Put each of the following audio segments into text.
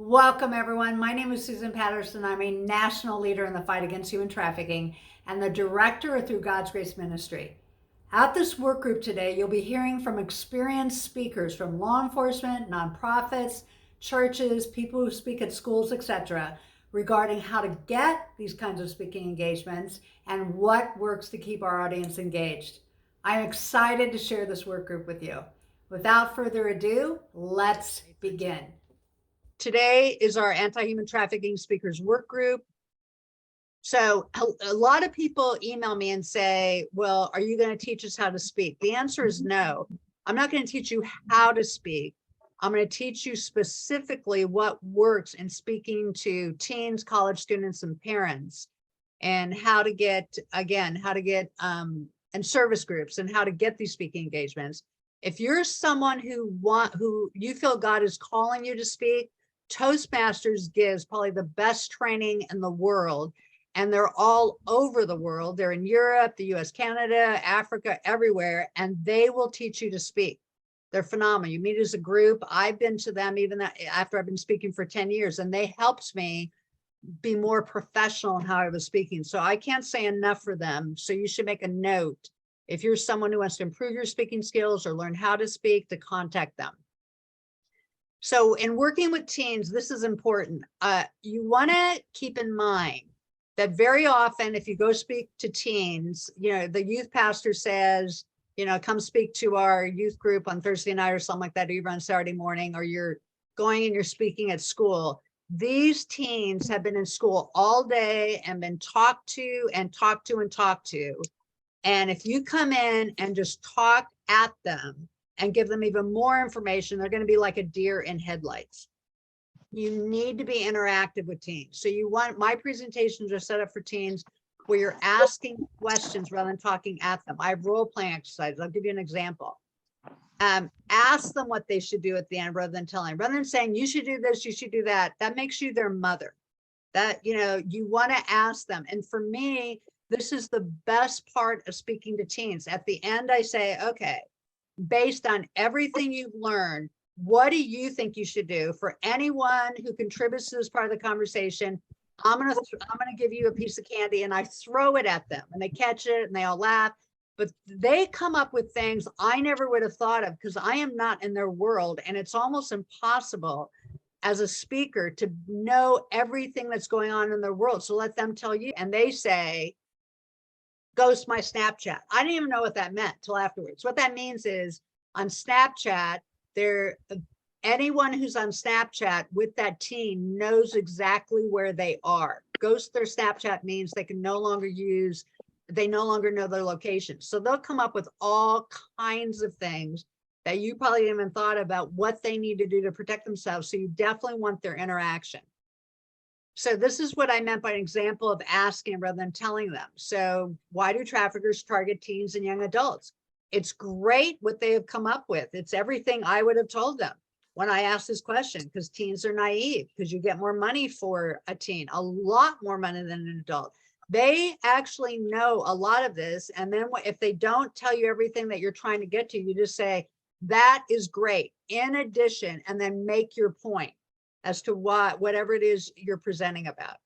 Welcome, everyone. My name is Susan Patterson. I'm a national leader in the fight against human trafficking and the director through God's Grace Ministry. At this work group today, you'll be hearing from experienced speakers from law enforcement, nonprofits, churches, people who speak at schools, etc., regarding how to get these kinds of speaking engagements and what works to keep our audience engaged. I'm excited to share this work group with you. Without further ado, let's begin. Today is our anti-human trafficking speakers work group. So a lot of people email me and say, well, are you going to teach us how to speak? The answer is no. I'm not going to teach you how to speak. I'm going to teach you specifically what works in speaking to teens, college students, and parents, and how to get, and service groups, and how to get these speaking engagements. If you're someone who you feel God is calling you to speak, Toastmasters gives probably the best training in the world, and they're all over the world. They're in Europe, the US, Canada, Africa, everywhere, and they will teach you to speak. They're phenomenal. You meet as a group. I've been to them even after I've been speaking for 10 years, and they helped me be more professional in how I was speaking. So I can't say enough for them. So you should make a note if you're someone who wants to improve your speaking skills or learn how to speak, to contact them. So in working with teens, this is important. You want to keep in mind that very often, if you go speak to teens, the youth pastor says, come speak to our youth group on Thursday night or something like that, or even on Saturday morning, or you're going and you're speaking at school. These teens have been in school all day and been talked to and talked to and talked to. And if you come in and just talk at them and give them even more information, they're going to be like a deer in headlights. You need to be interactive with teens. So my presentations are set up for teens where you're asking questions rather than talking at them. I have role-playing exercises. I'll give you an example. Ask them what they should do at the end rather than saying, you should do this, you should do that. That makes you their mother. That, you want to ask them. And for me, this is the best part of speaking to teens. At the end, I say, okay, based on everything you've learned, what do you think you should do? For anyone who contributes to this part of the conversation, I'm gonna give you a piece of candy, and I throw it at them, and they catch it, and they all laugh. But they come up with things I never would have thought of because I am not in their world, and it's almost impossible as a speaker to know everything that's going on in their world. So let them tell you. And they say, ghost my Snapchat. I didn't even know what that meant till afterwards. What that means is on Snapchat, anyone who's on Snapchat with that teen knows exactly where they are. Ghost their Snapchat means they no longer know their location. So they'll come up with all kinds of things that you probably didn't even thought about what they need to do to protect themselves. So you definitely want their interaction. So this is what I meant by an example of asking rather than telling them. So why do traffickers target teens and young adults? It's great what they have come up with. It's everything I would have told them when I asked this question, because teens are naive, because you get more money for a teen, a lot more money than an adult. They actually know a lot of this. And then if they don't tell you everything that you're trying to get to, you just say, that is great. In addition, and then make your point as to whatever it is you're presenting about.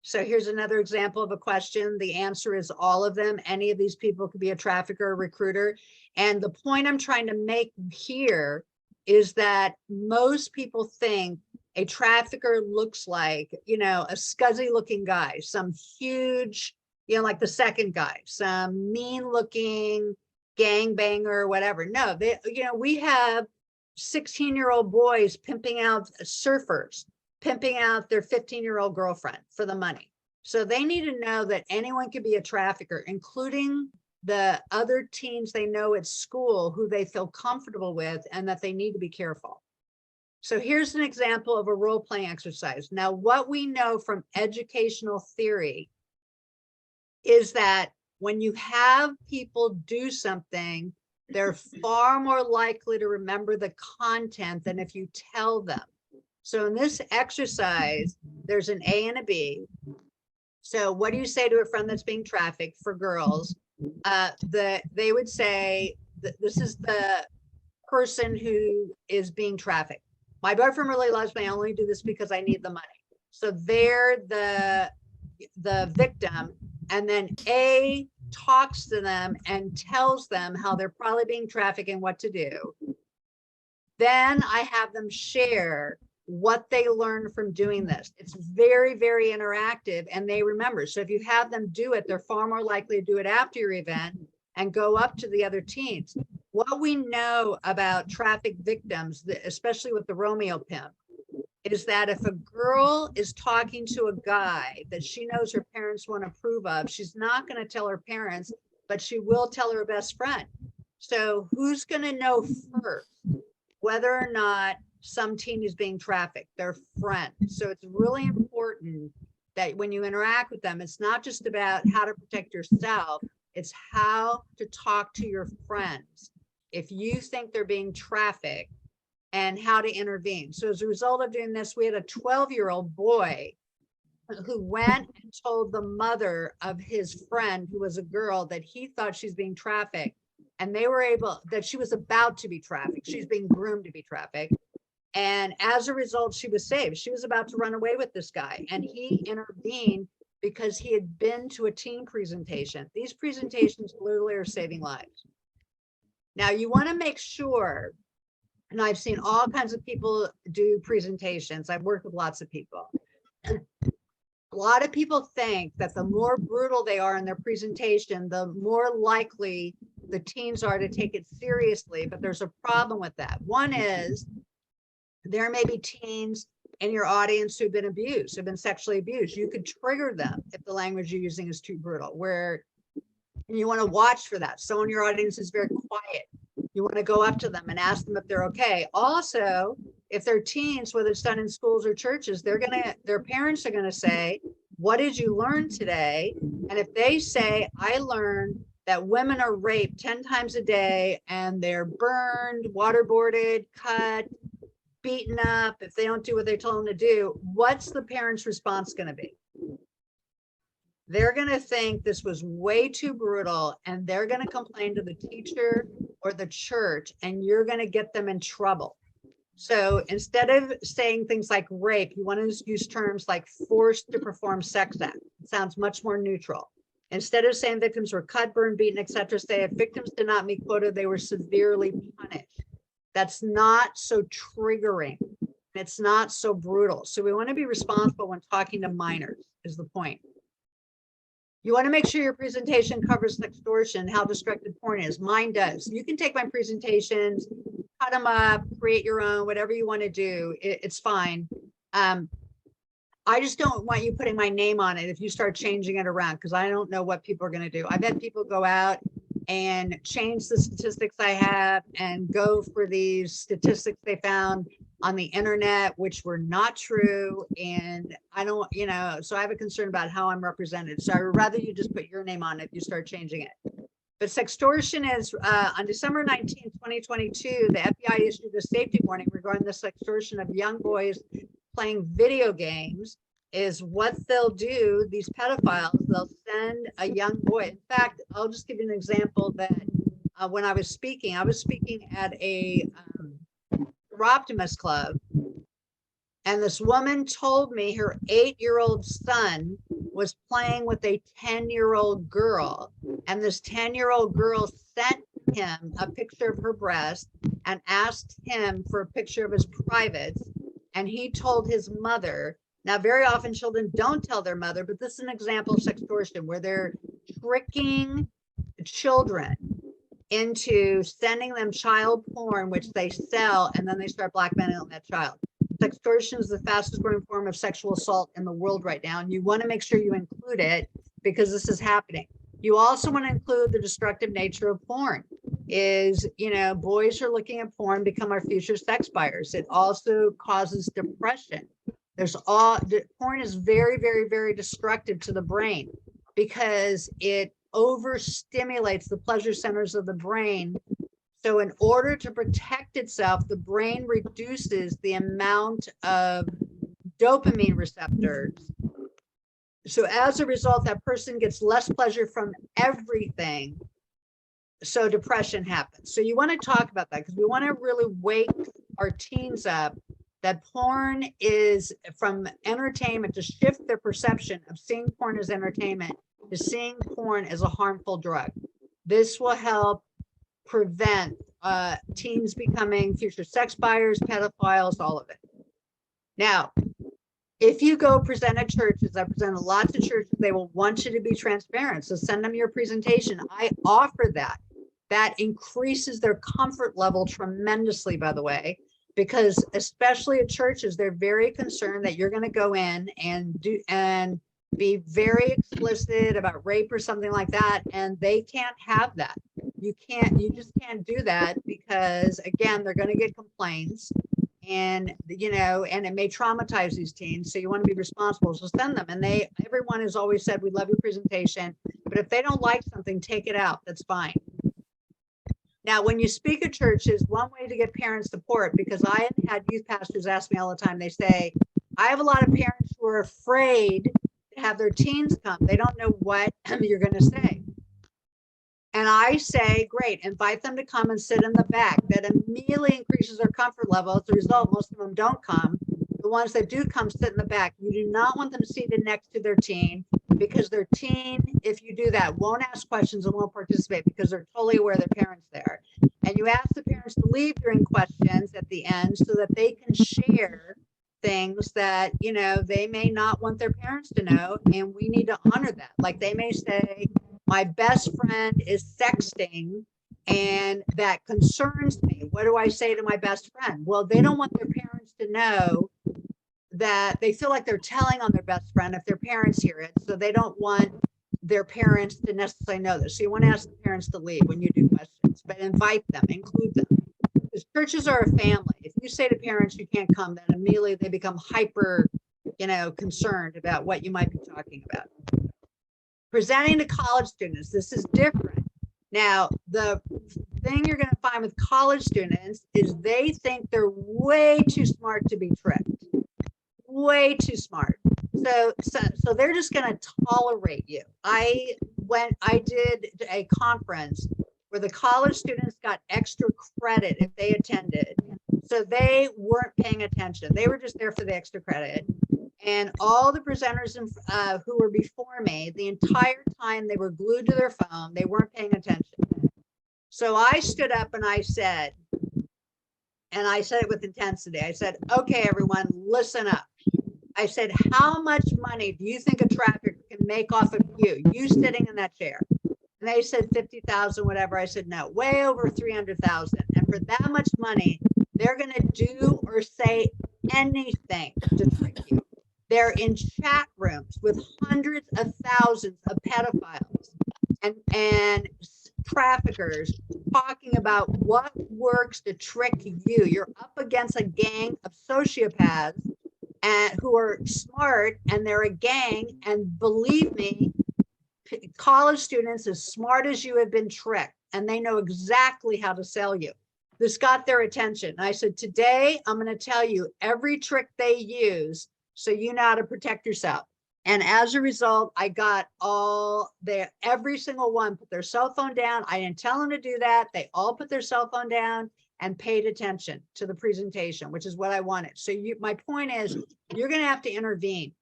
So here's another example of a question. The answer is all of them. Any of these people could be a trafficker or recruiter. And the point I'm trying to make here is that most people think a trafficker looks like, a scuzzy looking guy, some huge, like the second guy, some mean looking gangbanger or whatever. No, we have 16-year-old boys pimping out surfers, pimping out their 15-year-old girlfriend for the money. So they need to know that anyone can be a trafficker, including the other teens they know at school who they feel comfortable with, and that they need to be careful. So here's an example of a role-playing exercise. Now, what we know from educational theory is that when you have people do something, they're far more likely to remember the content than if you tell them. So in this exercise, there's an A and a B. So what do you say to a friend that's being trafficked? For girls, they would say, this is the person who is being trafficked. My boyfriend really loves me. I only do this because I need the money. So they're the victim, and then A talks to them and tells them how they're probably being trafficked and what to do. Then I have them share what they learned from doing this. It's very, very interactive, and they remember. So if you have them do it, they're far more likely to do it after your event and go up to the other teens. What we know about trafficked victims, especially with the Romeo pimp, is that if a girl is talking to a guy that she knows her parents won't approve of, she's not going to tell her parents, but she will tell her best friend. So who's going to know first whether or not some teen is being trafficked? Their friend. So it's really important that when you interact with them, it's not just about how to protect yourself, it's how to talk to your friends if you think they're being trafficked, and how to intervene. So as a result of doing this, we had a 12-year-old boy who went and told the mother of his friend, who was a girl, that he thought she's being trafficked, and they were able, that she was about to be trafficked. She's being groomed to be trafficked. And as a result, she was saved. She was about to run away with this guy, and he intervened because he had been to a teen presentation. These presentations literally are saving lives. Now, you want to make sure, and I've seen all kinds of people do presentations. I've worked with lots of people. A lot of people think that the more brutal they are in their presentation, the more likely the teens are to take it seriously. But there's a problem with that. One is there may be teens in your audience who've been abused, who've been sexually abused. You could trigger them if the language you're using is too brutal, where you want to watch for that. Someone in your audience is very quiet. You want to go up to them and ask them if they're okay. Also, if they're teens, whether it's done in schools or churches, their parents are going to say, what did you learn today? And if they say, I learned that women are raped 10 times a day and they're burned, waterboarded, cut, beaten up, if they don't do what they told them to do, what's the parent's response going to be? They're going to think this was way too brutal, and they're going to complain to the teacher or the church, and you're going to get them in trouble. So instead of saying things like rape, you want to use terms like forced to perform sex act. It sounds much more neutral. Instead of saying victims were cut, burned, beaten, etc., say if victims did not meet quota, they were severely punished. That's not so triggering. It's not so brutal. So we want to be responsible when talking to minors, is the point. You want to make sure your presentation covers sextortion, how destructive porn is. Mine does. You can take my presentations, cut them up, create your own, whatever you want to do. It's fine. I just don't want you putting my name on it if you start changing it around, because I don't know what people are going to do. I've had people go out and change the statistics I have and go for these statistics they found on the internet, which were not true. And I don't, so I have a concern about how I'm represented. So I would rather you just put your name on it if you start changing it. But sextortion is, on December 19, 2022, the FBI issued a safety warning regarding the sextortion of young boys playing video games. Is what they'll do, these pedophiles, they'll send a young boy. In fact, I'll just give you an example that when I was speaking at a Optimus Club, and this woman told me her 8-year-old son was playing with a 10-year-old girl, and this 10-year-old girl sent him a picture of her breast and asked him for a picture of his privates, and he told his mother. Now, very often children don't tell their mother, but this is an example of sextortion where they're tricking children into sending them child porn, which they sell, and then they start blackmailing that child. Sextortion is the fastest growing form of sexual assault in the world right now, and you want to make sure you include it because this is happening. You also want to include the destructive nature of porn. Is, boys are looking at porn, become our future sex buyers. It also causes depression. Porn is very, very, very destructive to the brain because it overstimulates the pleasure centers of the brain. So in order to protect itself, the brain reduces the amount of dopamine receptors. So as a result, that person gets less pleasure from everything. So depression happens. So you want to talk about that because we want to really wake our teens up that porn is from entertainment, to shift their perception of seeing porn as entertainment to seeing porn as a harmful drug. This will help prevent teens becoming future sex buyers, pedophiles, all of it. Now, if you go present at churches, I present a lot to churches, they will want you to be transparent. So send them your presentation. I offer that. That increases their comfort level tremendously, by the way, because especially at churches, they're very concerned that you're going to go in and be very explicit about rape or something like that. And they can't have that. You just can't do that, because again, they're going to get complaints. And and it may traumatize these teens, so you want to be responsible, so send them. And everyone has always said, we love your presentation, but if they don't like something, take it out. That's fine. Now, when you speak at churches, one way to get parent support, because I have had youth pastors ask me all the time, they say, I have a lot of parents who are afraid to have their teens come. They don't know what you're going to say. And I say, great, invite them to come and sit in the back. That immediately increases their comfort level. As a result, most of them don't come. The ones that do come sit in the back. You do not want them seated next to their teen, because their teen, if you do that, won't ask questions and won't participate, because they're totally aware their parents there. And you ask the parents to leave during questions at the end, so that they can share things that they may not want their parents to know, and we need to honor that. Like, they may say, my best friend is sexting and that concerns me. What do I say to my best friend? Well, they don't want their parents to know that. They feel like they're telling on their best friend if their parents hear it, so they don't want their parents to necessarily know this. So you want to ask the parents to leave when you do questions, but invite them, include them. Because churches are a family. If you say to parents you can't come, then immediately they become hyper concerned about what you might be talking about. Presenting to college students, this is different. Now, the thing you're going to find with college students is they think they're way too smart to be tricked. Way too smart. So they're just going to tolerate you. I did a conference where the college students got extra credit if they attended. So they weren't paying attention. They were just there for the extra credit. And all the presenters who were before me, the entire time they were glued to their phone, they weren't paying attention. So I stood up and I said it with intensity. I said, okay, everyone, listen up. I said, how much money do you think a trafficker can make off of you sitting in that chair? And they said 50,000, whatever. I said, no, way over 300,000. And for that much money, they're going to do or say anything to trick you. They're in chat rooms with hundreds of thousands of pedophiles and traffickers talking about what works to trick you. You're up against a gang of sociopaths who are smart, and they're a gang. And believe me, college students as smart as you have been tricked, and they know exactly how to sell you. This got their attention. And I said, today, I'm going to tell you every trick they use, so you know how to protect yourself. And as a result, I got every single one put their cell phone down. I didn't tell them to do that. They all put their cell phone down and paid attention to the presentation, which is what I wanted. So my point is, you're going to have to intervene.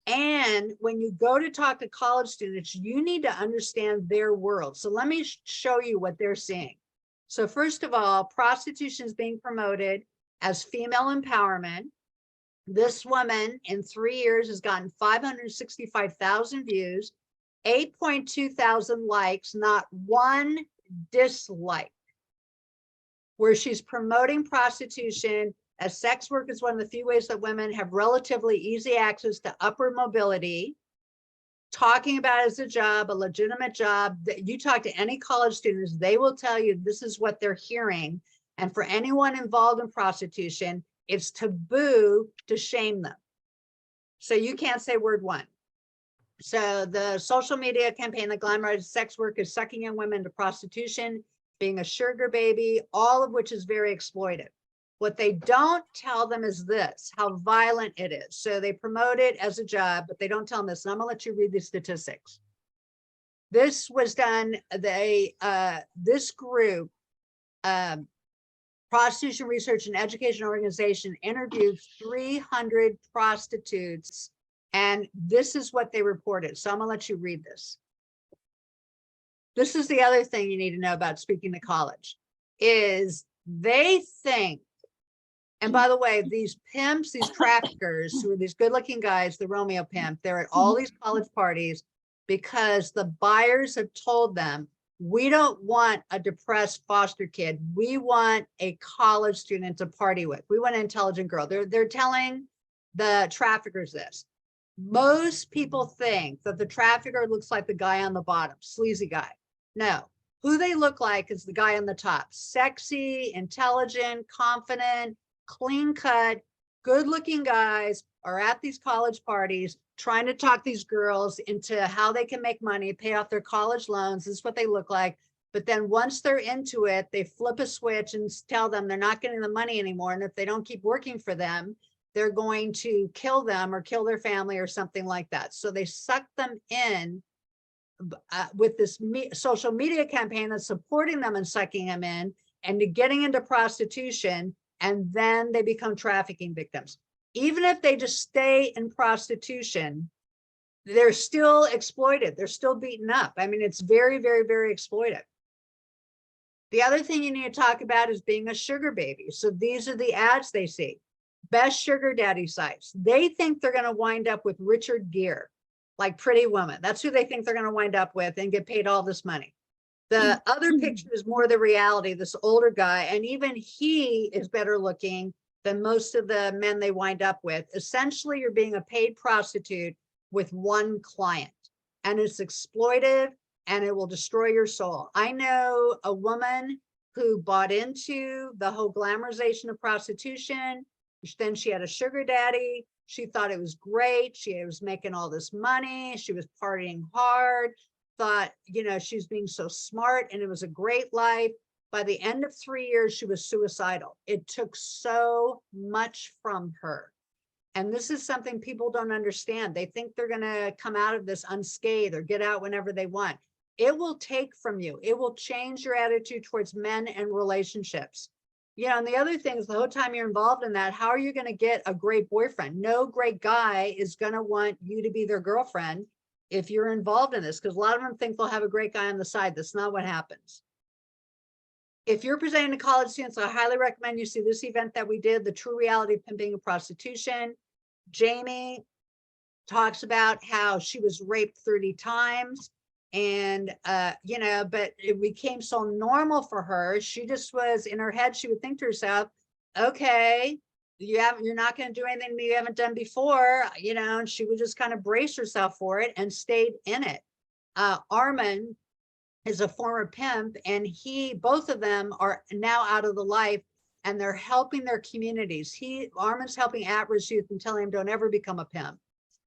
And when you go to talk to college students, you need to understand their world. So let me show you what they're seeing. So first of all, prostitution is being promoted as female empowerment. This woman in 3 years has gotten 565,000 views, 8.2 thousand likes, not one dislike, where she's promoting prostitution as sex work is one of the few ways that women have relatively easy access to upward mobility, talking about it as a job, a legitimate job. That you talk to any college students, they will tell you this is what they're hearing. And for anyone involved in prostitution, it's taboo to shame them. So you can't say word one. So the social media campaign that glamorizes sex work is sucking young women to prostitution, being a sugar baby, all of which is very exploitive. What they don't tell them is this, how violent it is. So they promote it as a job, but they don't tell them this. And I'm gonna let you read the statistics. This was done, this group Prostitution Research and Education Organization interviewed 300 prostitutes, and this is what they reported. So I'm gonna let you read this. This is the other thing you need to know about speaking to college, is they think, and by the way, these pimps, these traffickers, who are these good-looking guys, the Romeo pimp, they're at all these college parties because the buyers have told them, we don't want a depressed foster kid. We want a college student to party with. We want an intelligent girl. They're telling the traffickers this. Most people think that the trafficker looks like the guy on the bottom, sleazy guy. No, who they look like is the guy on the top. Sexy, intelligent, confident, clean cut, good looking guys are at these college parties trying to talk these girls into how they can make money, pay off their college loans. This is what they look like. But then once they're into it, they flip a switch and tell them they're not getting the money anymore. And if they don't keep working for them, they're going to kill them or kill their family or something like that. So they suck them in with this social media campaign that's supporting them and sucking them in and getting into prostitution. And then they become trafficking victims. Even if they just stay in prostitution, they're still exploited. They're still beaten up. I mean, it's very, very, very exploitive. The other thing you need to talk about is being a sugar baby. So these are the ads they see. Best sugar daddy sites. They think they're going to wind up with Richard Gere, like Pretty Woman. That's who they think they're going to wind up with and get paid all this money. The other picture is more the reality, this older guy, and even he is better looking than most of the men they wind up with. Essentially, you're being a paid prostitute with one client, and it's exploitive and it will destroy your soul. I know a woman who bought into the whole glamorization of prostitution. Then she had a sugar daddy. She thought it was great. She was making all this money. She was partying hard, thought, you know, she's being so smart and it was a great life. By the end of 3 years, she was suicidal. It took so much from her. And this is something people don't understand. They think they're going to come out of this unscathed or get out whenever they want. It will take from you. It will change your attitude towards men and relationships. You know, and the other thing is the whole time you're involved in that, how are you going to get a great boyfriend? No great guy is going to want you to be their girlfriend if you're involved in this, because a lot of them think they'll have a great guy on the side. That's not what happens. If you're presenting to college students, I highly recommend you see this event that we did, The True Reality of Pimping and Prostitution. Jamie talks about how she was raped 30 times. And, you know, but it became so normal for her. She just was in her head. She would think to herself, okay, you're not going to do anything you haven't done before, you know, and she would just kind of brace herself for it and stayed in it. Armin is a former pimp, and both of them are now out of the life, and they're helping their communities. Armin's helping at-risk youth and telling them don't ever become a pimp.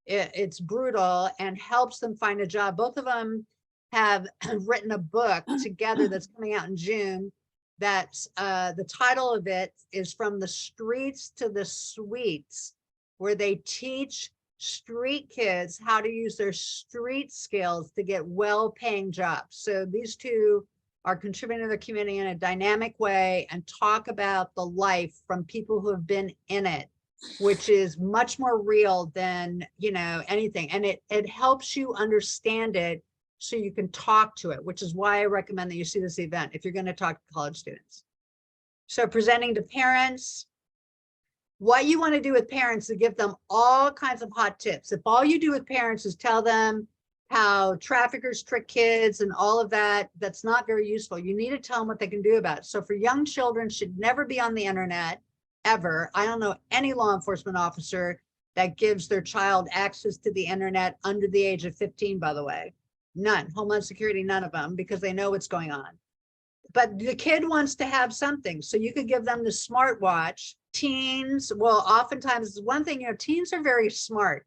It's brutal, and helps them find a job. Both of them have written a book together that's coming out in June. That's the title of it is From the Streets to the Suites, where they teach street kids how to use their street skills to get well-paying jobs. So these two are contributing to their community in a dynamic way and talk about the life from people who have been in it, which is much more real than, you know, anything. And it helps you understand it so you can talk to it, which is why I recommend that you see this event if you're going to talk to college students. So presenting to parents, what you want to do with parents is give them all kinds of hot tips. If all you do with parents is tell them how traffickers trick kids and all of that, that's not very useful. You need to tell them what they can do about it. So for young children, should never be on the internet, ever. I don't know any law enforcement officer that gives their child access to the internet under the age of 15, by the way. None. Homeland Security, none of them, because they know what's going on. But the kid wants to have something. So you could give them the smartwatch. Teens, well, oftentimes, one thing, you know, teens are very smart.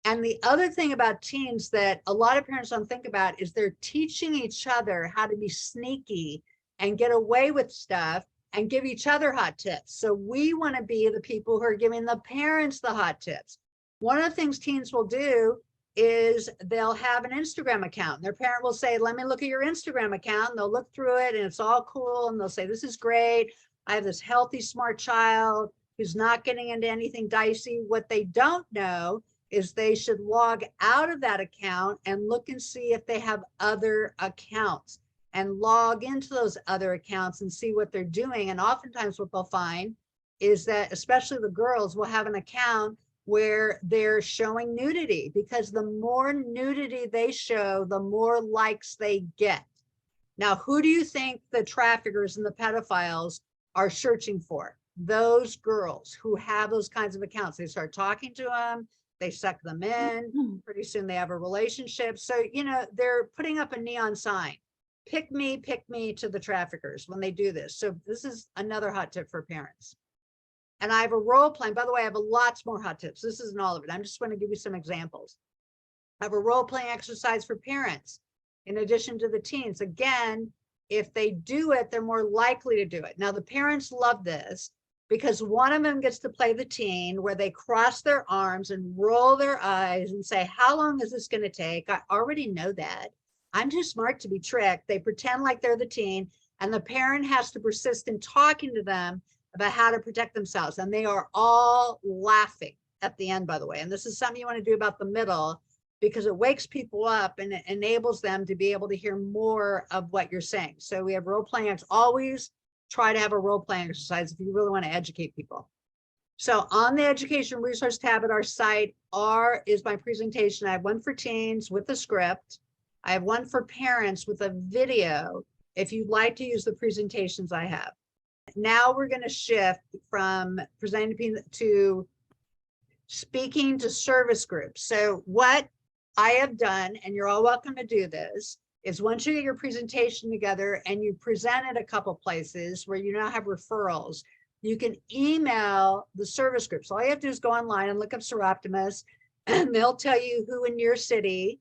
And the other thing about teens that a lot of parents don't think about is they're teaching each other how to be sneaky and get away with stuff and give each other hot tips. So we want to be the people who are giving the parents the hot tips. One of the things teens will do is they'll have an Instagram account. Their parent will say, let me look at your Instagram account. And they'll look through it and it's all cool. And they'll say, this is great. I have this healthy, smart child who's not getting into anything dicey. What they don't know is they should log out of that account and look and see if they have other accounts and log into those other accounts and see what they're doing. And oftentimes what they'll find is that, especially the girls, will have an account where they're showing nudity, because the more nudity they show, the more likes they get. Now, who do you think the traffickers and the pedophiles are searching for? Those girls who have those kinds of accounts. They start talking to them, they suck them in, pretty soon they have a relationship. So, you know, they're putting up a neon sign. Pick me to the traffickers when they do this. So this is another hot tip for parents. And I have a role playing, by the way, I have lots more hot tips. This isn't all of it. I'm just going to give you some examples. I have a role playing exercise for parents in addition to the teens. Again, if they do it, they're more likely to do it. Now, the parents love this because one of them gets to play the teen where they cross their arms and roll their eyes and say, how long is this going to take? I already know that. I'm too smart to be tricked. They pretend like they're the teen, and the parent has to persist in talking to them about how to protect themselves. And they are all laughing at the end, by the way. And this is something you want to do about the middle, because it wakes people up and it enables them to be able to hear more of what you're saying. So we have role playing. Always try to have a role playing exercise if you really want to educate people. So on the education resource tab at our site is my presentation. I have one for teens with a script. I have one for parents with a video if you'd like to use the presentations I have. Now we're going to shift from presenting to speaking to service groups. So what I have done, and you're all welcome to do this, is once you get your presentation together and you present it a couple places where you now have referrals, you can email the service groups. All you have to do is go online and look up Seroptimus, and they'll tell you who in your city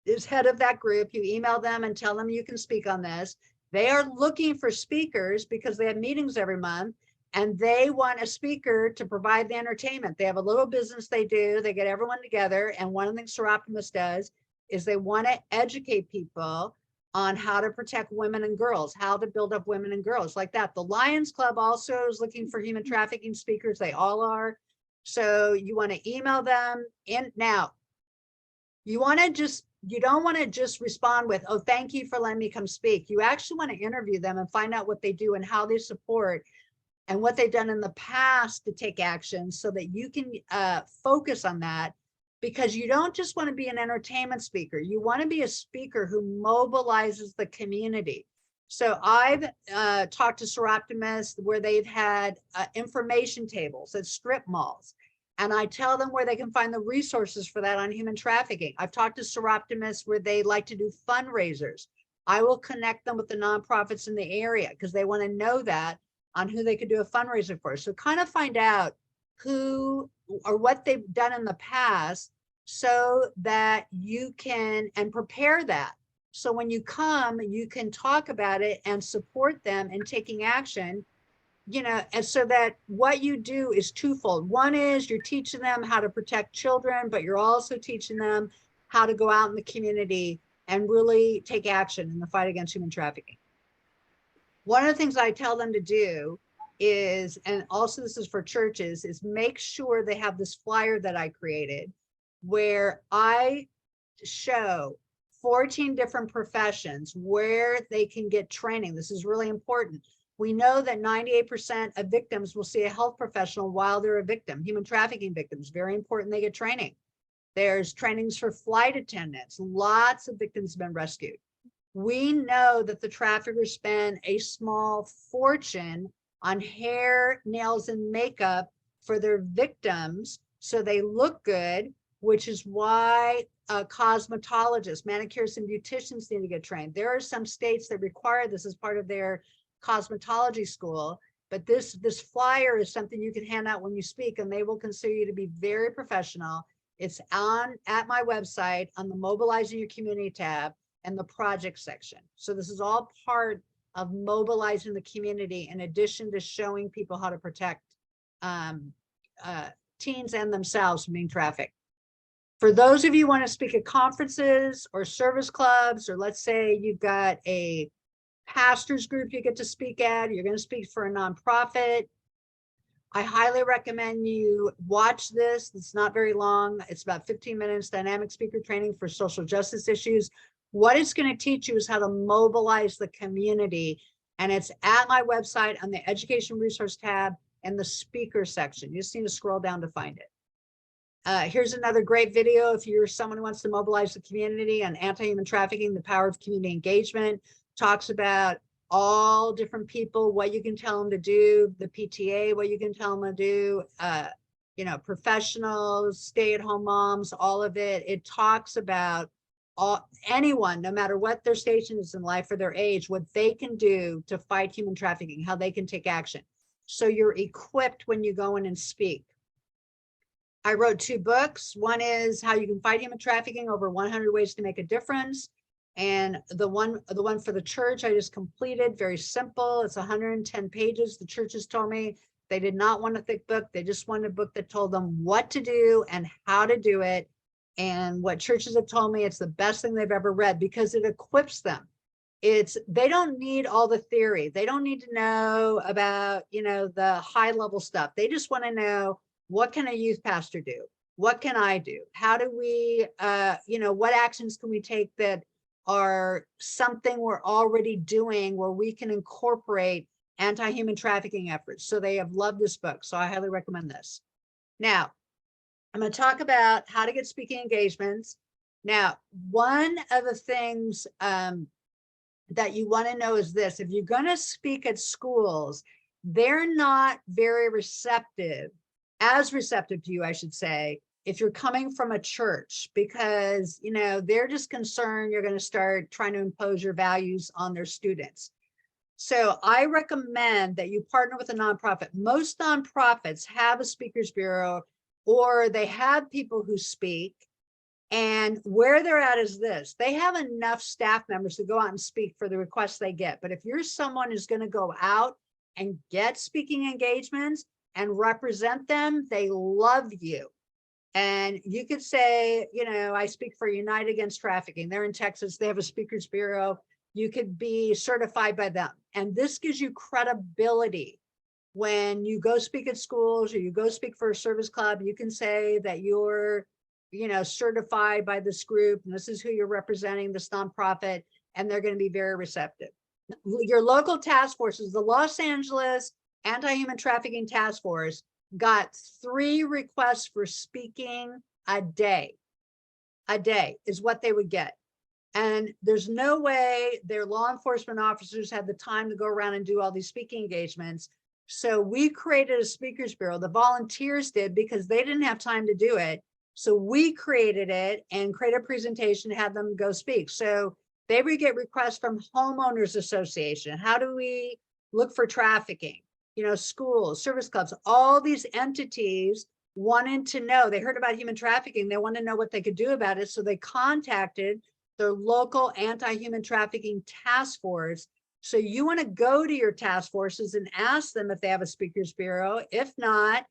is head of that group. You email them and tell them you can speak on this. They are looking for speakers because they have meetings every month, and they want a speaker to provide the entertainment. They have a little business they do. They get everyone together, and one of the things Seroptimus does is they want to educate people on how to protect women and girls, how to build up women and girls like that. The Lions Club also is looking for human trafficking speakers. They all are. So you want to email them in. Now, you don't want to just respond with, oh, thank you for letting me come speak. You actually want to interview them and find out what they do and how they support and what they've done in the past to take action, so that you can focus on that, because you don't just want to be an entertainment speaker. You want to be a speaker who mobilizes the community. So I've talked to Seroptimus where they've had information tables at strip malls, and I tell them where they can find the resources for that on human trafficking. I've talked to Seroptimus where they like to do fundraisers. I will connect them with the nonprofits in the area because they want to know that on who they could do a fundraiser for. So kind of find out who or what they've done in the past so that you can, and prepare that. So when you come, you can talk about it and support them in taking action, you know, and so that what you do is twofold. One is you're teaching them how to protect children, but you're also teaching them how to go out in the community and really take action in the fight against human trafficking. One of the things I tell them to do is, and also this is for churches, is make sure they have this flyer that I created where I show 14 different professions where they can get training. This is really important. We know that 98% of victims will see a health professional while they're a victim. Human trafficking victims, very important they get training. There's trainings for flight attendants. Lots of victims have been rescued. We know that the traffickers spend a small fortune on hair, nails, and makeup for their victims so they look good, which is why cosmetologists, manicurists, and beauticians need to get trained. There are some states that require this as part of their cosmetology school, but this flyer is something you can hand out when you speak, and they will consider you to be very professional. It's at my website on the Mobilizing Your Community tab and the project section. So this is all part of mobilizing the community, in addition to showing people how to protect teens and themselves from being trafficked. For those of you who want to speak at conferences or service clubs, or let's say you've got a pastors group you get to speak at. You're going to speak for a nonprofit. I highly recommend you watch this. It's not very long. It's about 15 minutes, dynamic speaker training for social justice issues. What it's going to teach you is how to mobilize the community. And it's at my website on the education resource tab and the speaker section. You just need to scroll down to find it. Here's another great video if you're someone who wants to mobilize the community on anti-human trafficking, the power of community engagement. Talks about all different people, what you can tell them to do, the PTA, what you can tell them to do, you know, professionals, stay-at-home moms, all of it. It talks about anyone, no matter what their station is in life or their age, what they can do to fight human trafficking, how they can take action. So you're equipped when you go in and speak. I wrote 2 books. One is How You Can Fight Human Trafficking, Over 100 Ways to Make a Difference. And the one for the church I just completed, very simple. It's 110 pages. The churches told me they did not want a thick book. They just wanted a book that told them what to do and how to do it. And what churches have told me, it's the best thing they've ever read because it equips them. They don't need all the theory. They don't need to know about, you know, the high level stuff. They just want to know, what can a youth pastor do? What can I do? How do we, you know, what actions can we take that are something we're already doing where we can incorporate anti-human trafficking efforts? So they have loved this book. So I highly recommend this. Now, I'm going to talk about how to get speaking engagements. Now, one of the things that you want to know is this: if you're going to speak at schools, they're not very receptive, as receptive to you, I should say, if you're coming from a church, because, you know, they're just concerned you're going to start trying to impose your values on their students. So I recommend that you partner with a nonprofit. Most nonprofits have a speakers bureau, or they have people who speak. And where they're at is this: they have enough staff members to go out and speak for the requests they get. But if you're someone who's going to go out and get speaking engagements and represent them, they love you. And you could say, you know, I speak for Unite Against Trafficking. They're in Texas. They have a speakers bureau. You could be certified by them. And this gives you credibility. When you go speak at schools or you go speak for a service club, you can say that you're, you know, certified by this group, and this is who you're representing, this nonprofit, and they're going to be very receptive. Your local task forces, the Los Angeles Anti-Human Trafficking Task Force, got 3 requests for speaking a day. A day is what they would get. And there's no way their law enforcement officers had the time to go around and do all these speaking engagements. So we created a speakers bureau. The volunteers did, because they didn't have time to do it. So we created it and created a presentation to have them go speak. So they would get requests from homeowners association. How do we look for trafficking? You know, schools, service clubs, all these entities wanted to know. They heard about human trafficking. They wanted to know what they could do about it. So they contacted their local anti-human trafficking task force. So you want to go to your task forces and ask them if they have a speakers bureau. If not,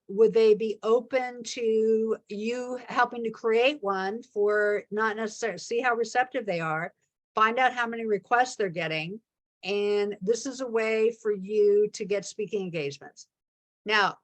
would they be open to you helping to create one for, not necessarily, see how receptive they are, find out how many requests they're getting. And this is a way for you to get speaking engagements. Now,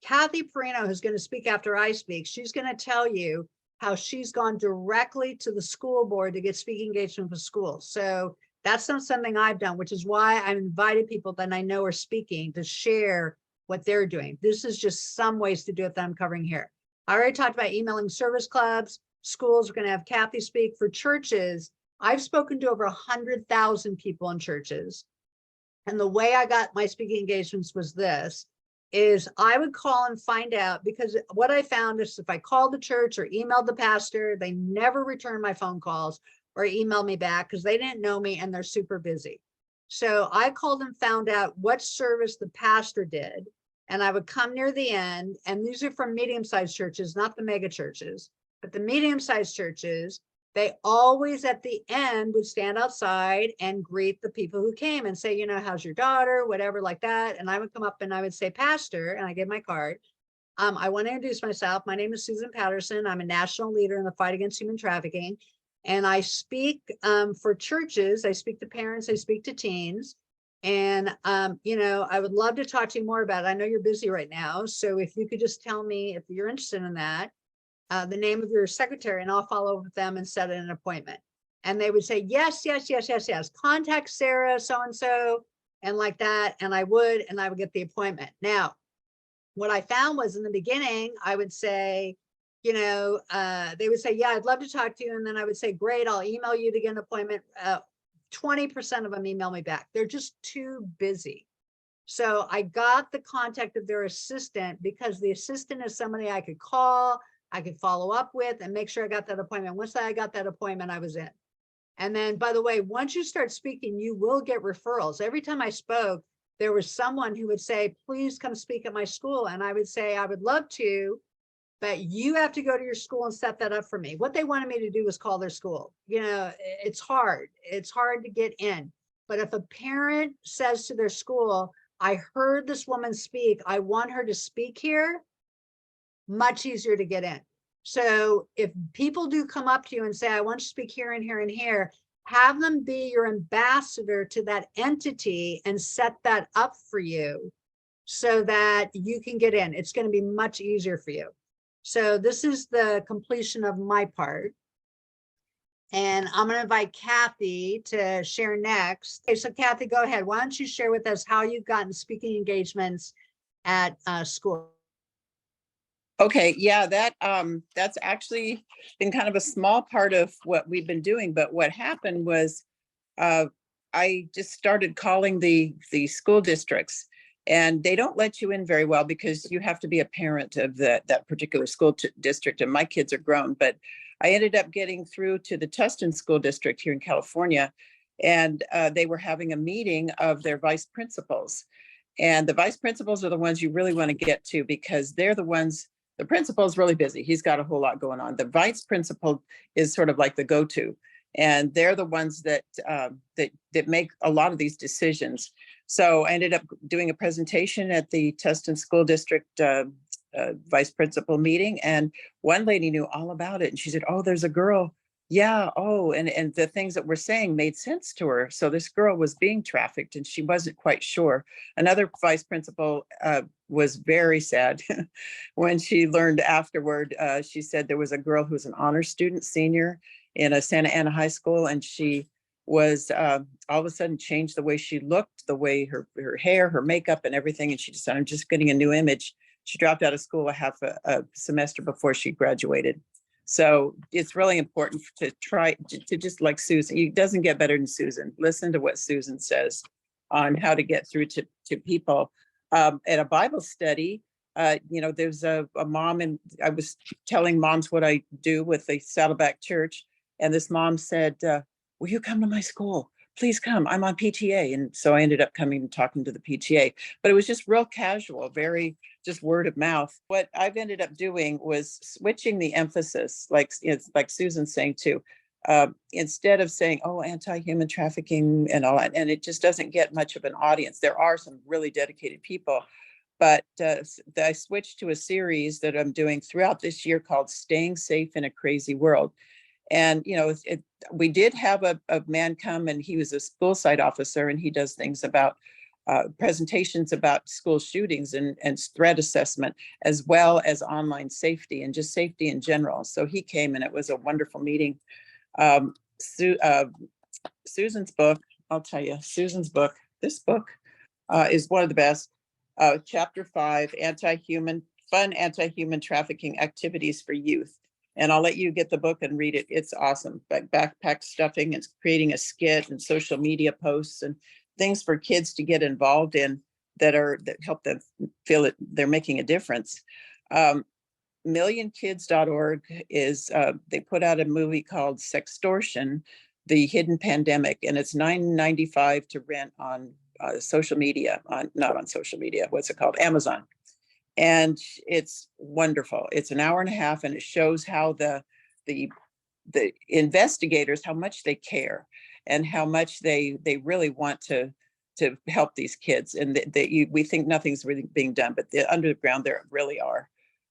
Kathy Perino, who's going to speak after I speak, she's going to tell you how she's gone directly to the school board to get speaking engagement with schools. So that's not something I've done, which is why I've invited people that I know are speaking to share what they're doing. This is just some ways to do it that I'm covering here. I already talked about emailing service clubs, schools. We're going to have Kathy speak. For churches, I've spoken to over 100,000 people in churches. And the way I got my speaking engagements was this, is I would call and find out, because what I found is if I called the church or emailed the pastor, they never returned my phone calls or emailed me back because they didn't know me and they're super busy. So I called and found out what service the pastor did. And I would come near the end, and these are from medium-sized churches, not the mega churches, but the medium-sized churches. They always at the end would stand outside and greet the people who came and say, you know, how's your daughter, whatever like that. And I would come up and I would say, Pastor, and I give my card. I want to introduce myself. My name is Susan Patterson. I'm a national leader in the fight against human trafficking. And I speak for churches. I speak to parents, I speak to teens. And, you know, I would love to talk to you more about it. I know you're busy right now. So if you could just tell me if you're interested in that, the name of your secretary, and I'll follow up with them and set an appointment. And they would say, yes, yes, yes, yes, yes. Contact Sarah, so-and-so, and like that. And I would get the appointment. Now, what I found was in the beginning, I would say, you know, they would say, yeah, I'd love to talk to you. And then I would say, great, I'll email you to get an appointment. 20% of them email me back. They're just too busy. So I got the contact of their assistant because the assistant is somebody I could call, I could follow up with and make sure I got that appointment. Once I got that appointment, I was in. And then, by the way, once you start speaking, you will get referrals. Every time I spoke, there was someone who would say, please come speak at my school. And I would say, I would love to, but you have to go to your school and set that up for me. What they wanted me to do was call their school. You know, it's hard. It's hard to get in. But if a parent says to their school, I heard this woman speak, I want her to speak here, much easier to get in. So if people do come up to you and say, I want to speak here and here and here, have them be your ambassador to that entity and set that up for you so that you can get in. It's going to be much easier for you. So this is the completion of my part. And I'm going to invite Kathy to share next. Okay, so Kathy, go ahead. Why don't you share with us how you've gotten speaking engagements at school? Okay, yeah, that's actually been kind of a small part of what we've been doing. But what happened was I just started calling the school districts, and they don't let you in very well because you have to be a parent of that particular school district. And my kids are grown, but I ended up getting through to the Tustin School District here in California, and they were having a meeting of their vice principals. And the vice principals are the ones you really want to get to because they're the ones. The principal is really busy. He's got a whole lot going on. The vice principal is sort of like the go-to, and they're the ones that make a lot of these decisions. So I ended up doing a presentation at the Tustin School District vice principal meeting, and one lady knew all about it, and she said, "Oh, there's a girl." Yeah. Oh, and the things that we're saying made sense to her. So this girl was being trafficked, and she wasn't quite sure. Another vice principal was very sad when she learned afterward. She said there was a girl who was an honor student, senior in a Santa Ana high school, and she was all of a sudden changed the way she looked, the way her hair, her makeup, and everything. And she decided, I'm just getting a new image. She dropped out of school a semester before she graduated. So it's really important to try to just like Susan. It doesn't get better than Susan. Listen to what Susan says on how to get through to people. At a Bible study, you know, there's a mom, and I was telling moms what I do with the Saddleback Church. And this mom said, will you come to my school? Please come. I'm on PTA. And so I ended up coming and talking to the PTA, but it was just real casual, very just word of mouth. What I've ended up doing was switching the emphasis, like it's like Susan's saying too. Instead of saying, oh, anti-human trafficking and all that, and it just doesn't get much of an audience. There are some really dedicated people, but I switched to a series that I'm doing throughout this year called Staying Safe in a Crazy World. And, you know, we did have a man come, and he was a school site officer, and he does things about presentations about school shootings and threat assessment, as well as online safety and just safety in general. So he came, and it was a wonderful meeting. Susan's book, I'll tell you, Susan's book, this book is one of the best. Chapter 5, fun anti-human trafficking activities for youth. And I'll let you get the book and read it. It's awesome. Backpack stuffing and creating a skit and social media posts and things for kids to get involved in that help them feel that they're making a difference. Millionkids.org is, they put out a movie called Sextortion, The Hidden Pandemic, and it's $9.95 to rent on social media, not on social media, what's it called? Amazon. And it's wonderful. It's an hour and a half, and it shows how the investigators, how much they care and how much they really want to help these kids. And we think nothing's really being done, but underground there really are.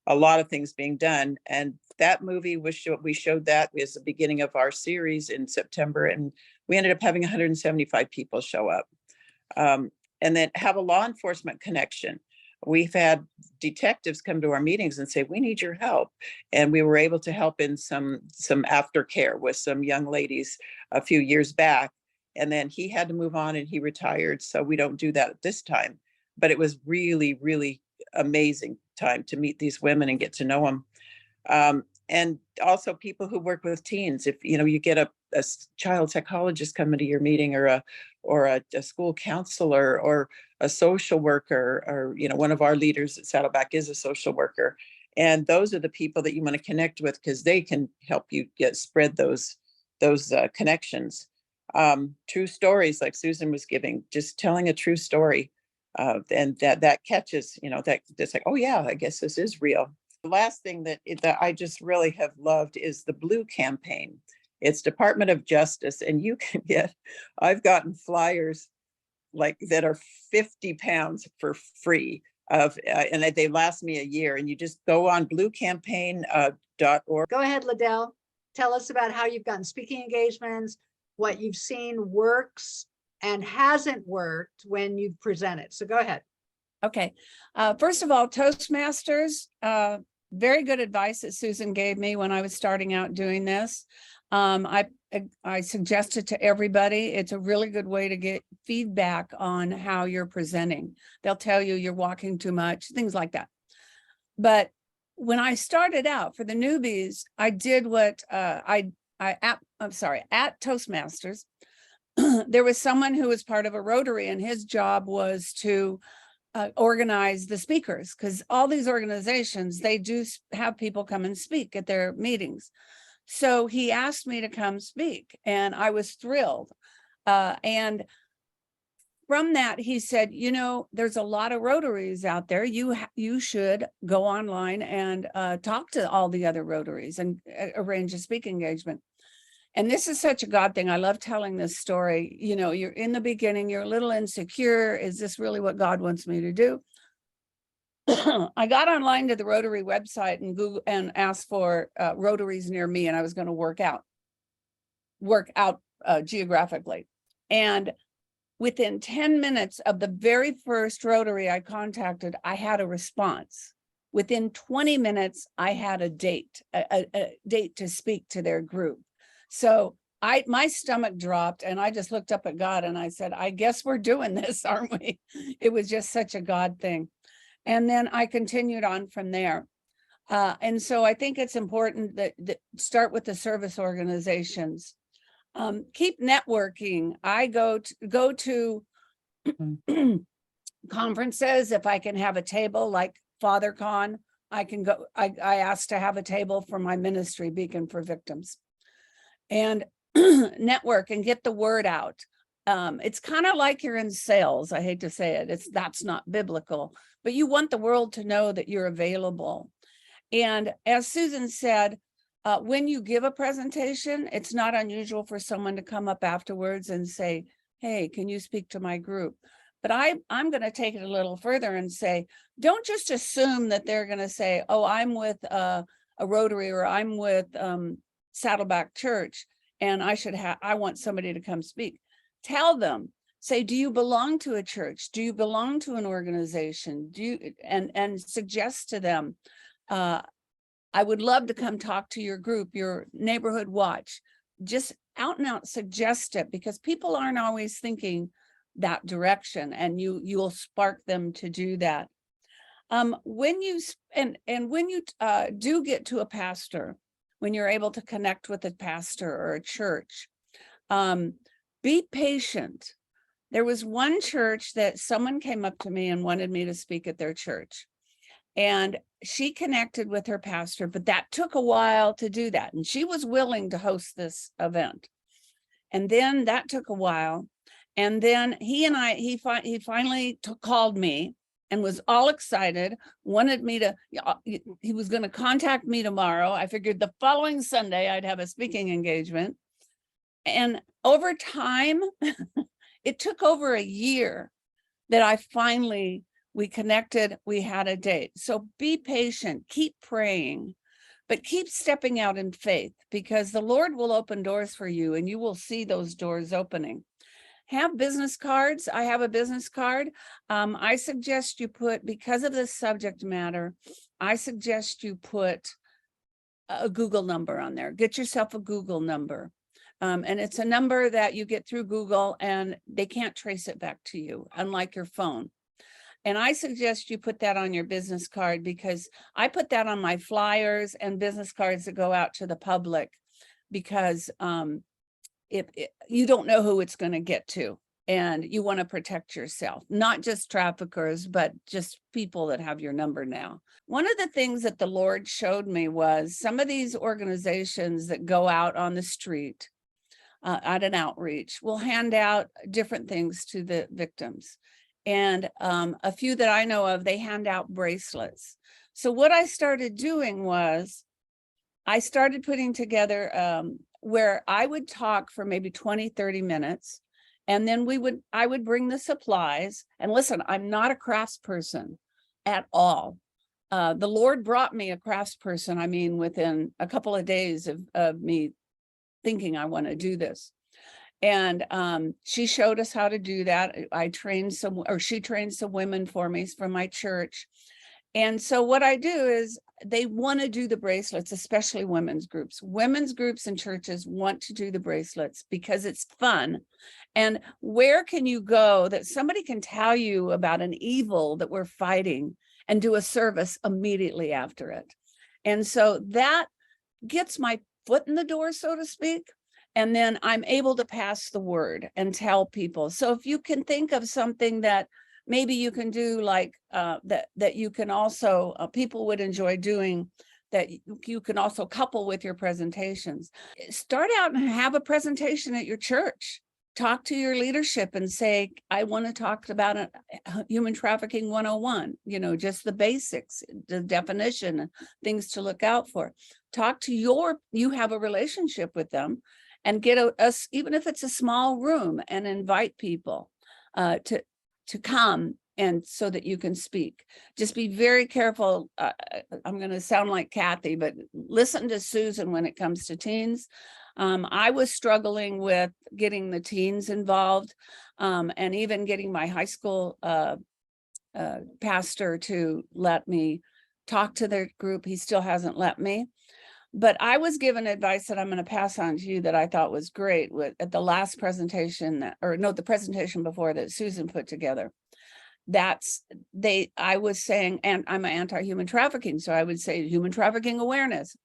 a lot of things being done. And that movie was we showed that as the beginning of our series in September, and we ended up having 175 people show up. And then have a law enforcement connection. We've had detectives come to our meetings and say, we need your help. And we were able to help in some aftercare with some young ladies a few years back. And then he had to move on and he retired. So we don't do that at this time. But it was really, really amazing time to meet these women and get to know them. And also people who work with teens. If you get a child psychologist coming to your meeting, or a school counselor, or a social worker, or one of our leaders at Saddleback is a social worker, and those are the people that you want to connect with, because they can help you spread those connections. True stories like Susan was giving, just telling a true story, and that catches, that it's like, oh yeah, I guess this is real. The last thing that I just really have loved is the Blue campaign. It's Department of Justice, and I've gotten flyers like that are 50 pounds for free and they last me a year, and you just go on bluecampaign.org. Go ahead, Liddell. Tell us about how you've gotten speaking engagements, what you've seen works and hasn't worked when you've presented. So go ahead. Okay. First of all, Toastmasters, very good advice that Susan gave me when I was starting out doing this. I suggest it to everybody. It's a really good way to get feedback on how you're presenting. They'll tell you you're walking too much, things like that. But when I started out for the newbies, I did what at Toastmasters, there was someone who was part of a Rotary, and his job was to organize the speakers, because all these organizations, they do have people come and speak at their meetings. So he asked me to come speak, and I was thrilled. And from that, he said, there's a lot of Rotaries out there. You should go online and talk to all the other Rotaries and arrange a speaking engagement. And this is such a God thing. I love telling this story. You're in the beginning, you're a little insecure. Is this really what God wants me to do? I got online to the Rotary website and Google and asked for Rotaries near me, and I was going to work out geographically. And within 10 minutes of the very first Rotary I contacted, I had a response. Within 20 minutes, I had a date to speak to their group. So my stomach dropped, and I just looked up at God and I said, I guess we're doing this, aren't we? It was just such a God thing. And then I continued on from there. And so I think it's important that start with the service organizations. Keep networking. I go to conferences. If I can have a table like FatherCon, I can go. I asked to have a table for my ministry, Beacon for Victims, and network and get the word out. It's kind of like you're in sales. I hate to say it. That's not biblical, but you want the world to know that you're available. And as Susan said, when you give a presentation, it's not unusual for someone to come up afterwards and say, hey, can you speak to my group? But I'm going to take it a little further and say, don't just assume that they're going to say, oh, I'm with a Rotary, or I'm with Saddleback Church, and I want somebody to come speak. Tell them, say, do you belong to a church? Do you belong to an organization? And suggest to them, I would love to come talk to your group, your neighborhood watch. Just out and out suggest it, because people aren't always thinking that direction, and you'll spark them to do that. When you do get to a pastor, when you're able to connect with a pastor or a church, be patient. There was one church that someone came up to me and wanted me to speak at their church, and she connected with her pastor, but that took a while to do that. And she was willing to host this event. And then that took a while. And then he finally called me and was all excited, wanted me to, he was going to contact me tomorrow. I figured the following Sunday I'd have a speaking engagement. And over time, it took over a year that I finally We connected, we had a date. So be patient, keep praying, but keep stepping out in faith, because the Lord will open doors for you and you will see those doors opening. Have business cards. I have a business card. I suggest you put, because of the subject matter, I suggest you put a Google number on there. Get yourself a Google number. And it's a number that you get through Google and they can't trace it back to you, unlike your phone. And I suggest you put that on your business card, because I put that on my flyers and business cards that go out to the public, because you don't know who it's going to get to, and you want to protect yourself, not just traffickers, but just people that have your number now. One of the things that the Lord showed me was some of these organizations that go out on the street at an outreach will hand out different things to the victims. And a few that I know of, they hand out bracelets. So what I started doing was I started putting together where I would talk for maybe 20, 30 minutes. And then I would bring the supplies. And listen, I'm not a craftsperson at all. The Lord brought me a craftsperson, I mean, within a couple of days of me thinking I want to do this. And she showed us how to do that. She trained some women for me from my church. And so what I do is they want to do the bracelets, especially women's groups. Women's groups and churches want to do the bracelets because it's fun. And where can you go that somebody can tell you about an evil that we're fighting and do a service immediately after it? And so that gets my foot in the door, so to speak. And then I'm able to pass the word and tell people. So if you can think of something that maybe you can do, like that you can also, people would enjoy doing, that you can also couple with your presentations. Start out and have a presentation at your church. Talk to your leadership and say, I want to talk about human trafficking 101, just the basics, the definition, things to look out for. Talk to you have a relationship with them, and get us, even if it's a small room, and invite people to come, and so that you can speak. Just be very careful. I'm going to sound like Kathy, but listen to Susan when it comes to teens. I was struggling with getting the teens involved, and even getting my high school pastor to let me talk to their group. He still hasn't let me. But I was given advice that I'm going to pass on to you that I thought was great at the last presentation, the presentation before that Susan put together. I was saying, and I'm anti-human trafficking, so I would say human trafficking awareness.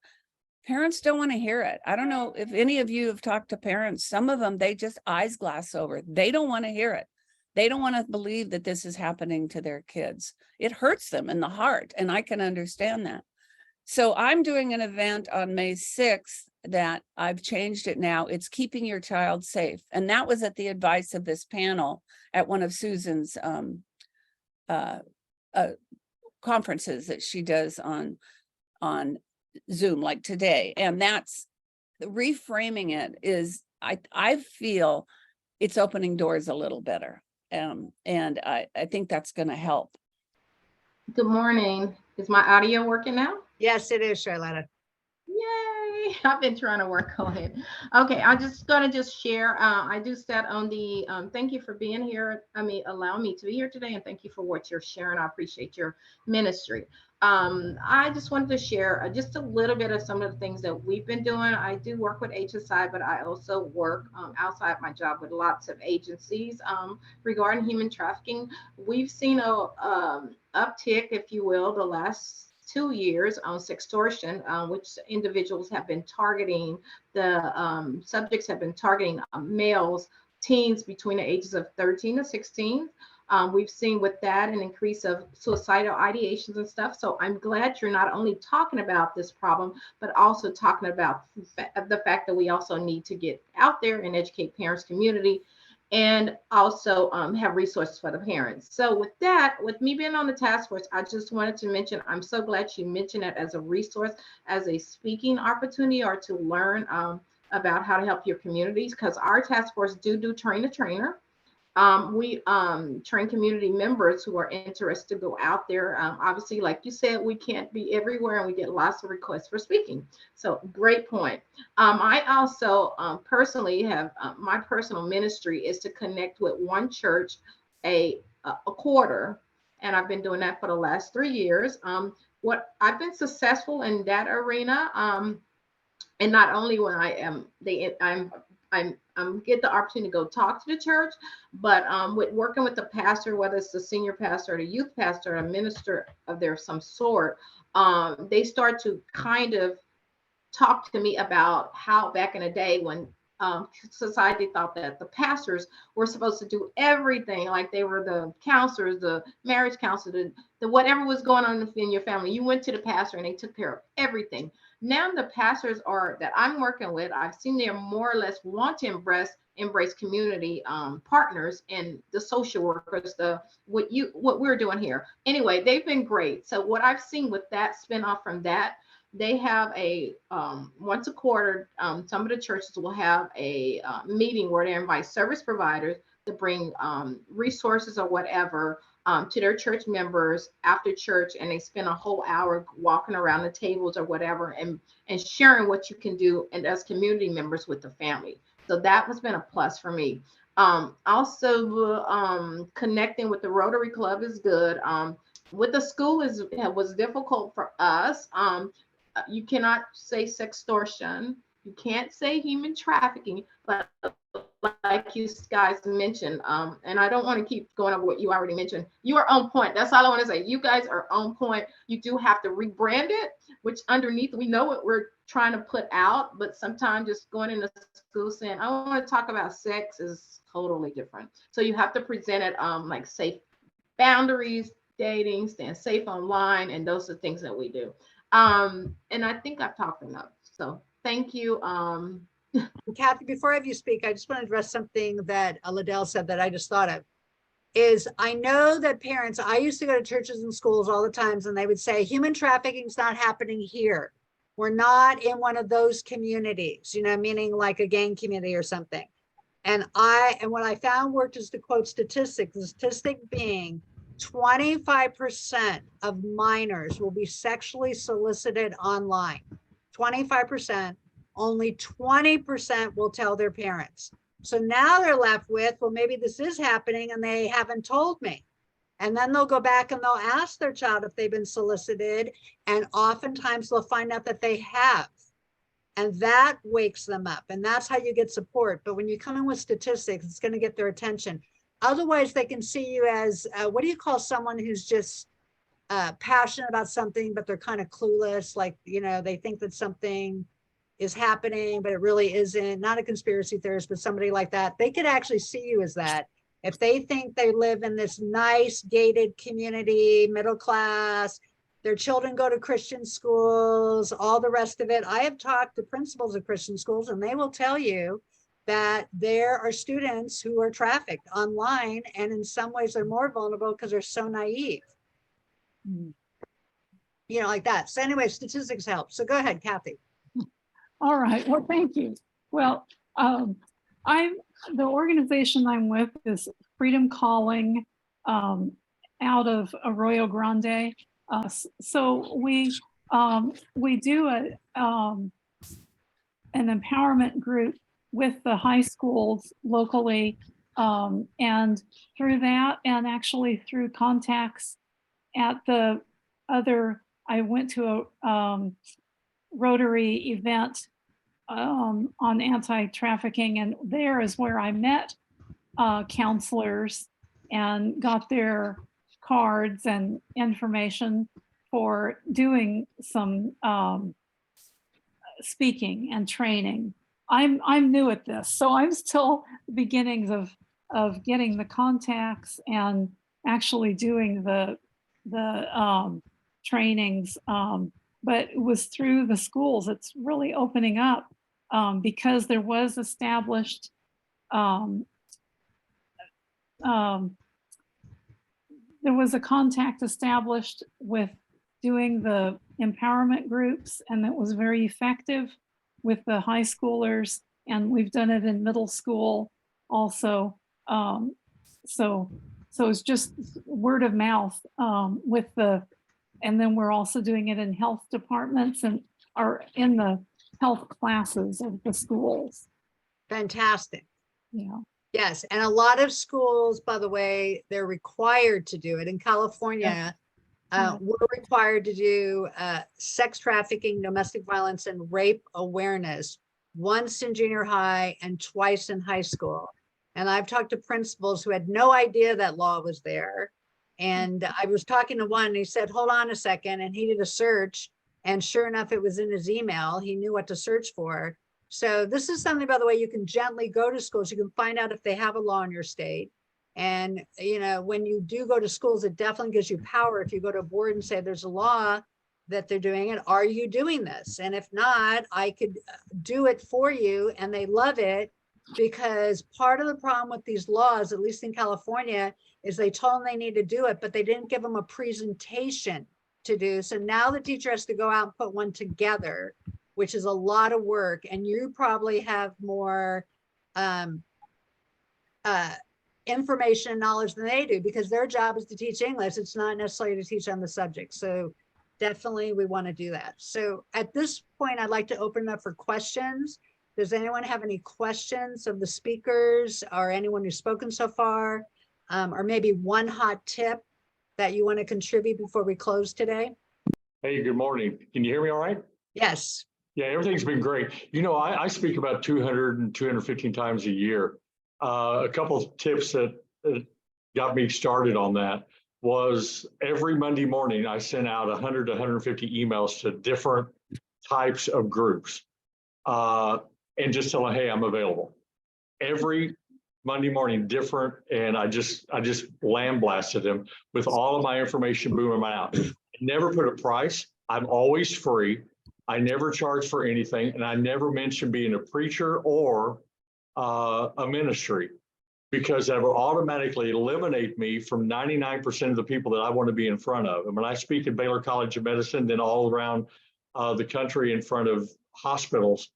Parents don't want to hear it. I don't know if any of you have talked to parents. Some of them, they just eyes glass over. They don't want to hear it. They don't want to believe that this is happening to their kids. It hurts them in the heart, and I can understand that. So I'm doing an event on May 6th that I've changed it now. It's keeping your child safe. And that was at the advice of this panel at one of Susan's conferences that she does on Zoom, like today. And that's reframing it is, I feel it's opening doors a little better. And I think that's going to help. Good morning. Is my audio working now? Yes, it is, Charlotta. Yay. I've been trying to work on it. Okay, I'm just going to share. I do set on the, thank you for being here. Allow me to be here today, and thank you for what you're sharing. I appreciate your ministry. I just wanted to share just a little bit of some of the things that we've been doing. I do work with HSI, but I also work outside my job with lots of agencies regarding human trafficking. We've seen a uptick, if you will, the last 2 years on sextortion, which individuals have been targeting, the subjects have been targeting males, teens between the ages of 13 to 16. We've seen with that an increase of suicidal ideations and stuff. So I'm glad you're not only talking about this problem, but also talking about the fact that we also need to get out there and educate parents, community, and also have resources for the parents. So with that, with me being on the task force, I just wanted to mention, I'm so glad you mentioned it as a resource, as a speaking opportunity, or to learn about how to help your communities, because our task force do train the trainer. We train community members who are interested to go out there. Obviously, like you said, we can't be everywhere, and we get lots of requests for speaking. So great point. I also personally have my personal ministry is to connect with one church a quarter, and I've been doing that for the last 3 years. What I've been successful in that arena, and not only when I am I'm get the opportunity to go talk to the church, but with working with the pastor, whether it's the senior pastor or the youth pastor, or a minister of their some sort, they start to kind of talk to me about how back in the day when society thought that the pastors were supposed to do everything, like they were the counselors, the marriage counselor, the whatever was going on in your family. You went to the pastor and they took care of everything. Now the pastors are that I'm working with, I've seen they more or less want to embrace community partners and the social workers, the what we're doing here. Anyway, they've been great. So what I've seen with that spin off from that, they have a once a quarter, some of the churches will have a meeting where they invite service providers to bring resources or whatever to their church members after church, and they spend a whole hour walking around the tables or whatever and sharing what you can do and as community members with the family. So that has been a plus for me. Also, connecting with the Rotary Club is good. With the school was difficult for us. You cannot say sextortion. You can't say human trafficking, but like you guys mentioned, and I don't want to keep going over what you already mentioned. You are on point. That's all I want to say. You guys are on point. You do have to rebrand it, which underneath we know what we're trying to put out, but sometimes just going into school saying, I want to talk about sex is totally different. So you have to present it like safe boundaries, dating, staying safe online, and those are things that we do. And I think I've talked enough. So thank you. Kathy, before I have you speak, I just want to address something that Liddell said that I just thought of. Is I know that parents, I used to go to churches and schools all the times, and they would say, human trafficking is not happening here. We're not in one of those communities, meaning like a gang community or something. And what I found worked is to quote statistics, the statistic being 25% of minors will be sexually solicited online. 25%, only 20% will tell their parents. So now they're left with, well, maybe this is happening and they haven't told me. And then they'll go back and they'll ask their child if they've been solicited. And oftentimes they'll find out that they have. And that wakes them up. And that's how you get support. But when you come in with statistics, it's going to get their attention. Otherwise, they can see you as, what do you call someone who's just passionate about something, but they're kind of clueless. Like, they think that something is happening, but it really isn't. Not a conspiracy theorist, but somebody like that. They could actually see you as that. If they think they live in this nice gated community, middle class, their children go to Christian schools, all the rest of it. I have talked to principals of Christian schools, and they will tell you that there are students who are trafficked online, and in some ways they're more vulnerable because they're so naive. Like that. So anyway, statistics help. So go ahead, Kathy. All right. Well, thank you. Well, the organization I'm with is Freedom Calling out of Arroyo Grande. So we do an empowerment group with the high schools locally, and through that, and actually through contacts at the other, I went to a Rotary event on anti-trafficking, and there is where I met counselors and got their cards and information for doing some speaking and training. I'm new at this, so I'm still the beginnings of getting the contacts and actually doing the trainings. But it was through the schools. It's really opening up because there was established there was a contact established with doing the empowerment groups, and that was very effective with the high schoolers, and we've done it in middle school also. So it's just word of mouth with and then we're also doing it in health departments and are in the health classes of the schools. Fantastic. Yeah. Yes, and a lot of schools, by the way, they're required to do it. In California, Yeah. we're required to do sex trafficking, domestic violence, and rape awareness once in junior high and twice in high school. And I've talked to principals who had no idea that law was there. And I was talking to one, and he said, hold on a second. And he did a search. And sure enough, it was in his email. He knew what to search for. So this is something, by the way, you can gently go to schools. You can find out if they have a law in your state. And, you know, when you do go to schools, it definitely gives you power. If you go to a board and say, there's a law that they're doing it, are you doing this? And if not, I could do it for you. And they love it, because part of the problem with these laws, at least in California, is they told them they need to do it, but they didn't give them a presentation to do. So now the teacher has to go out and put one together, which is a lot of work. And you probably have more information and knowledge than they do, because their job is to teach English. It's not necessarily to teach on the subject. So definitely we want to do that. So at this point, I'd like to open it up for questions. Does anyone have any questions of the speakers or anyone who's spoken so far? Or maybe one hot tip that you want to contribute before we close today? Hey, good morning. Can you hear me all right? Yes. Yeah, everything's been great. You know, I speak about 200 and 215 times a year. A couple of tips that got me started on that was every Monday morning, I sent out 100 to 150 emails to different types of groups and just tell them, hey, I'm available. Every Monday morning, different, and I just lambasted them with all of my information booming out. I never put a price. I'm always free. I never charge for anything, and I never mention being a preacher or a ministry, because that will automatically eliminate me from 99% of the people that I want to be in front of. And when I speak at Baylor College of Medicine, then all around the country in front of hospitals,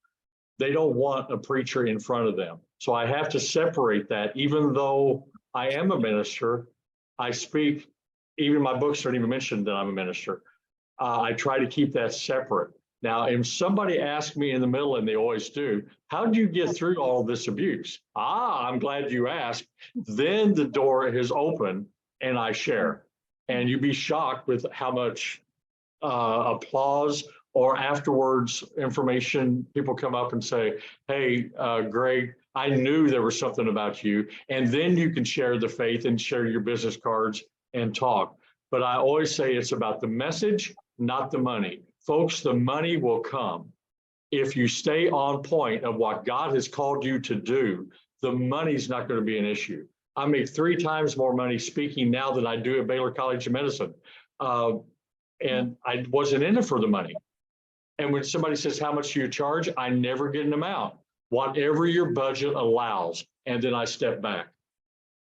they don't want a preacher in front of them. So I have to separate that. Even though I am a minister, I speak, even my books don't even mention that I'm a minister. I try to keep that separate. Now, if somebody asks me in the middle, and they always do, how do you get through all this abuse? I'm glad you asked. Then the door is open and I share. And you'd be shocked with how much applause or afterwards information, people come up and say, hey, Greg, I knew there was something about you. And then you can share the faith and share your business cards and talk. But I always say it's about the message, not the money. Folks, the money will come. If you stay on point of what God has called you to do, the money's not going to be an issue. I make 3 times more money speaking now than I do at Baylor College of Medicine. And I wasn't in it for the money. And when somebody says, how much do you charge? I never get an amount. Whatever your budget allows. And then I step back.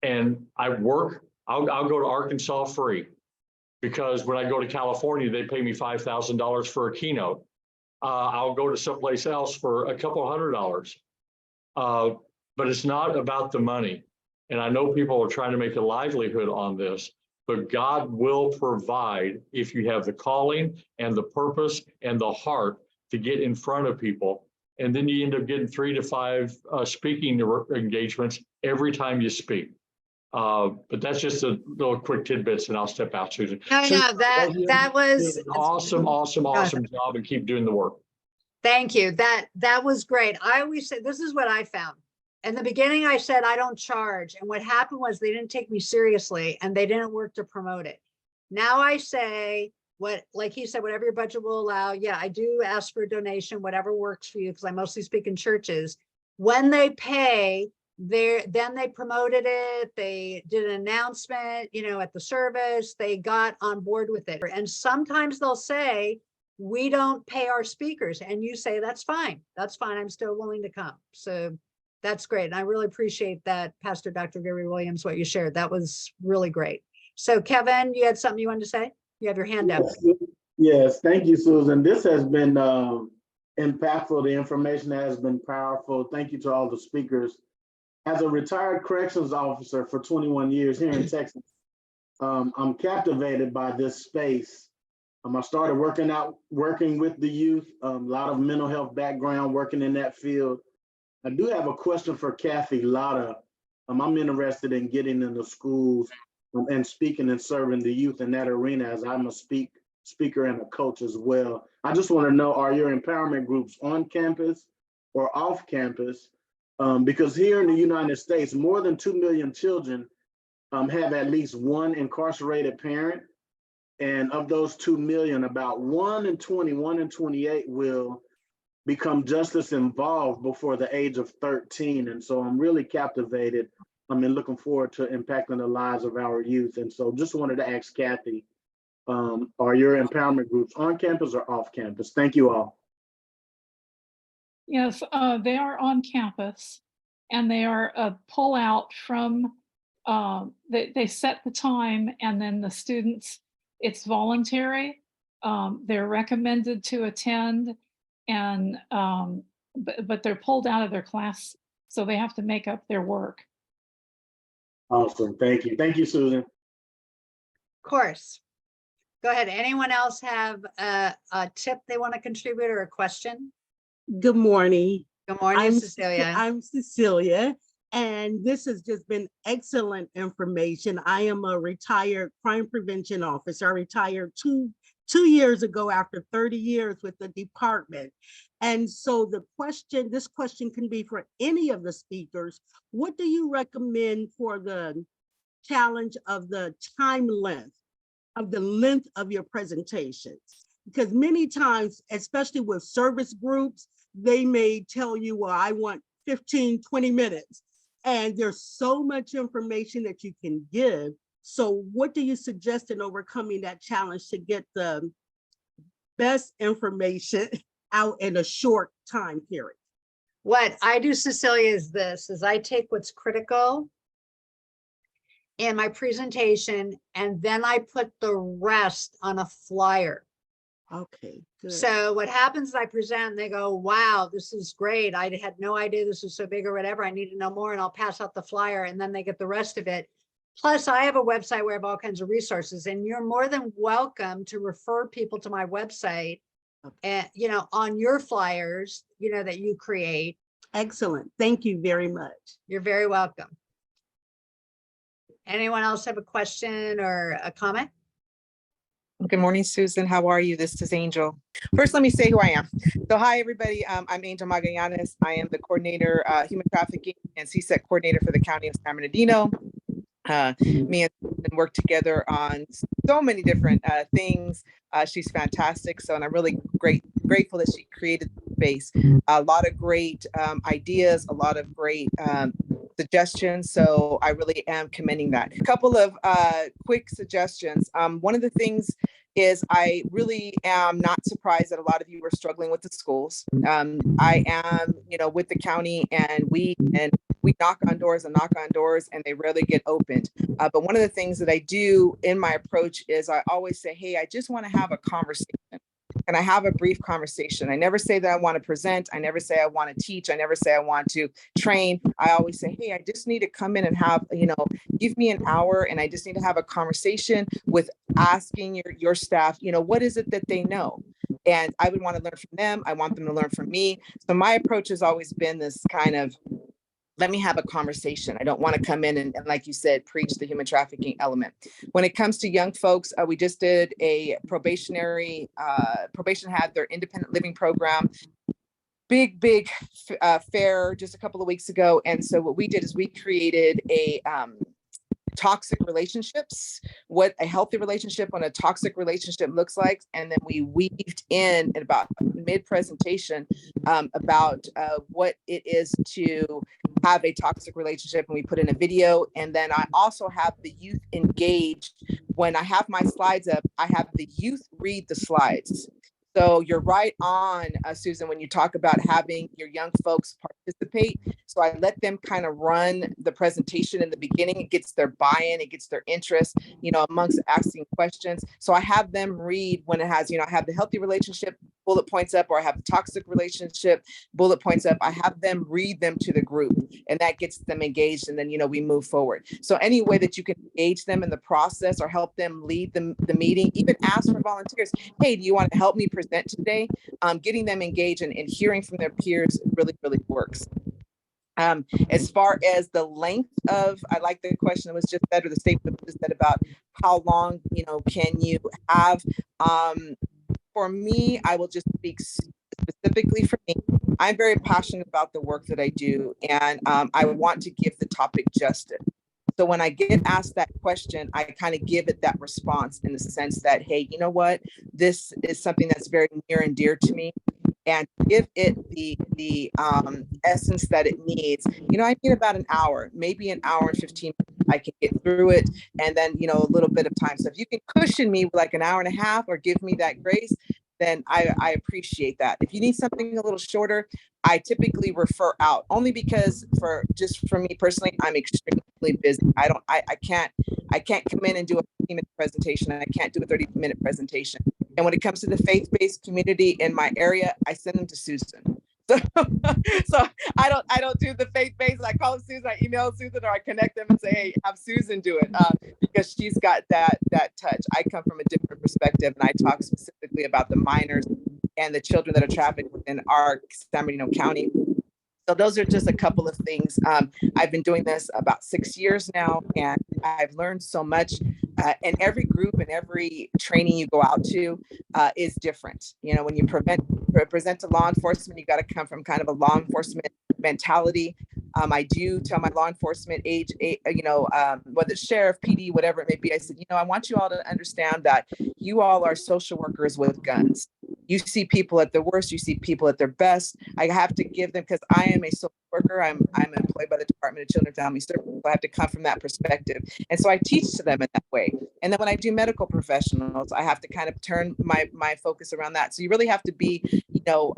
And I work, I'll go to Arkansas free. Because when I go to California, they pay me $5,000 for a keynote. I'll go to someplace else for a couple $100. But it's not about the money. And I know people are trying to make a livelihood on this, but God will provide if you have the calling and the purpose and the heart to get in front of people. And then you end up getting 3 to 5 speaking engagements every time you speak. But that's just a little quick tidbits, and I'll step out, Susan. No, that was an awesome job, and keep doing the work. Thank you. That was great. I always say, this is what I found. In the beginning, I said, I don't charge. And what happened was they didn't take me seriously and they didn't work to promote it. Now I say, like he said, whatever your budget will allow. Yeah, I do ask for a donation, whatever works for you, because I mostly speak in churches. When they pay, then they promoted it. They did an announcement, at the service. They got on board with it. And sometimes they'll say, we don't pay our speakers. And you say, that's fine. That's fine. I'm still willing to come. So that's great. And I really appreciate that, Pastor Dr. Gary Williams, what you shared. That was really great. So Kevin, you had something you wanted to say? You have your hand up. Yes, thank you, Susan. This has been impactful. The information has been powerful. Thank you to all the speakers. As a retired corrections officer for 21 years here in Texas, I'm captivated by this space. I started working with the youth, a lot of mental health background, working in that field. I do have a question for Kathy Lotta. I'm interested in getting into schools and speaking and serving the youth in that arena, as I'm a speaker and a coach as well. I just want to know, are your empowerment groups on campus or off campus? Because here in the United States, more than 2 million children have at least one incarcerated parent. And of those 2 million, about 1 in 20, 1 in 28 will become justice involved before the age of 13. And so I'm really captivated. I'm looking forward to impacting the lives of our youth. And so just wanted to ask Kathy, are your empowerment groups on campus or off campus? Thank you all. Yes, they are on campus, and they are a pullout from, they set the time, and then the students, it's voluntary. They're recommended to attend, and but they're pulled out of their class, so they have to make up their work. Awesome, thank you. Thank you, Susan. Of course. Go ahead. Anyone else have a tip they want to contribute or a question? Good morning. Good morning, Cecilia. I'm Cecilia, and this has just been excellent information. I am a retired crime prevention officer. I retired two years ago after 30 years with the department. And so this question can be for any of the speakers. What do you recommend for the challenge of the length of your presentations? Because many times, especially with service groups, they may tell you, well, I want 15, 20 minutes. And there's so much information that you can give. So what do you suggest in overcoming that challenge to get the best information out in a short time period? What I do, Cecilia, is I take what's critical in my presentation, and then I put the rest on a flyer. Okay, good. So what happens is I present and they go, wow, this is great. I had no idea this was so big or whatever. I need to know more, and I'll pass out the flyer, and then they get the rest of it. Plus, I have a website where I have all kinds of resources, and you're more than welcome to refer people to my website, and on your flyers, that you create. Excellent. Thank you very much. You're very welcome. Anyone else have a question or a comment? Good morning, Susan. How are you? This is Angel. First, let me say who I am. So hi, everybody. I'm Angel Magallanes. I am the coordinator, human trafficking and CSEC coordinator for the County of San Bernardino. Me and Susan work together on so many different things. She's fantastic. And I'm really grateful that she created the space. A lot of great ideas, a lot of great suggestions. So I really am commending that. A couple of quick suggestions. One of the things is I really am not surprised that a lot of you are struggling with the schools. I am, with the county, and we knock on doors and they rarely get opened. But one of the things that I do in my approach is I always say, hey, I just want to have a conversation. Can I have a brief conversation? I never say that I want to present. I never say I want to teach. I never say I want to train. I always say, hey, I just need to come in and have, give me an hour, and I just need to have a conversation with asking your staff, what is it that they know? And I would want to learn from them. I want them to learn from me. So my approach has always been this kind of, let me have a conversation. I don't want to come in and like you said, preach the human trafficking element. When it comes to young folks, we just did a probation had their independent living program, big fair just a couple of weeks ago. And so what we did is we created a toxic relationships, what a healthy relationship and a toxic relationship looks like. And then we weaved in at about mid-presentation about what it is to have a toxic relationship, and we put in a video. And then I also have the youth engaged. When I have my slides up, I have the youth read the slides. So you're right on, Susan, when you talk about having your young folks participate. So I let them kind of run the presentation in the beginning. It gets their buy-in, it gets their interest, you know, amongst asking questions. So I have them read when it has, you know, I have the healthy relationship bullet points up, or I have the toxic relationship bullet points up. I have them read them to the group, and that gets them engaged. And then, you know, we move forward. So any way that you can engage them in the process or help them lead the meeting, even ask for volunteers. Hey, do you want to help me present today? Getting them engaged and hearing from their peers really, really works. As far as the length of, I like the question that was just said, or the statement that was said about how long, you know, can you have? For me, I will just speak specifically for me. I'm very passionate about the work that I do, and I want to give the topic justice. So when I get asked that question, I kind of give it that response in the sense that, hey, you know what, this is something that's very near and dear to me, and give it the essence that it needs. You know, I need about an hour, maybe an hour and 15 minutes. I can get through it, and then, you know, a little bit of time. So if you can cushion me with like an hour and a half or give me that grace, then I appreciate that. If you need something a little shorter, I typically refer out, only because for me personally, I'm extremely busy. I can't come in and do a 15-minute presentation. I can't do a 30-minute presentation. And when it comes to the faith-based community in my area, I send them to Susan. So I don't do the faith-based. I call Susan, I email Susan, or I connect them and say, hey, have Susan do it, because she's got that touch. I come from a different perspective, and I talk specifically about the minors and the children that are trafficked within our San Bernardino County. So those are just a couple of things. I've been doing this about 6 years now, and I've learned so much. And every group and every training you go out to is different. You know, when you present to law enforcement, you got to come from kind of a law enforcement mentality. I do tell my law enforcement whether it's sheriff, PD, whatever it may be, I said, you know, I want you all to understand that you all are social workers with guns. You see people at their worst, you see people at their best. I have to give them, because I am a social worker, I'm employed by the Department of Children and Family Services, so I have to come from that perspective. And so I teach to them in that way. And then when I do medical professionals, I have to kind of turn my focus around that. So you really have to be, you know,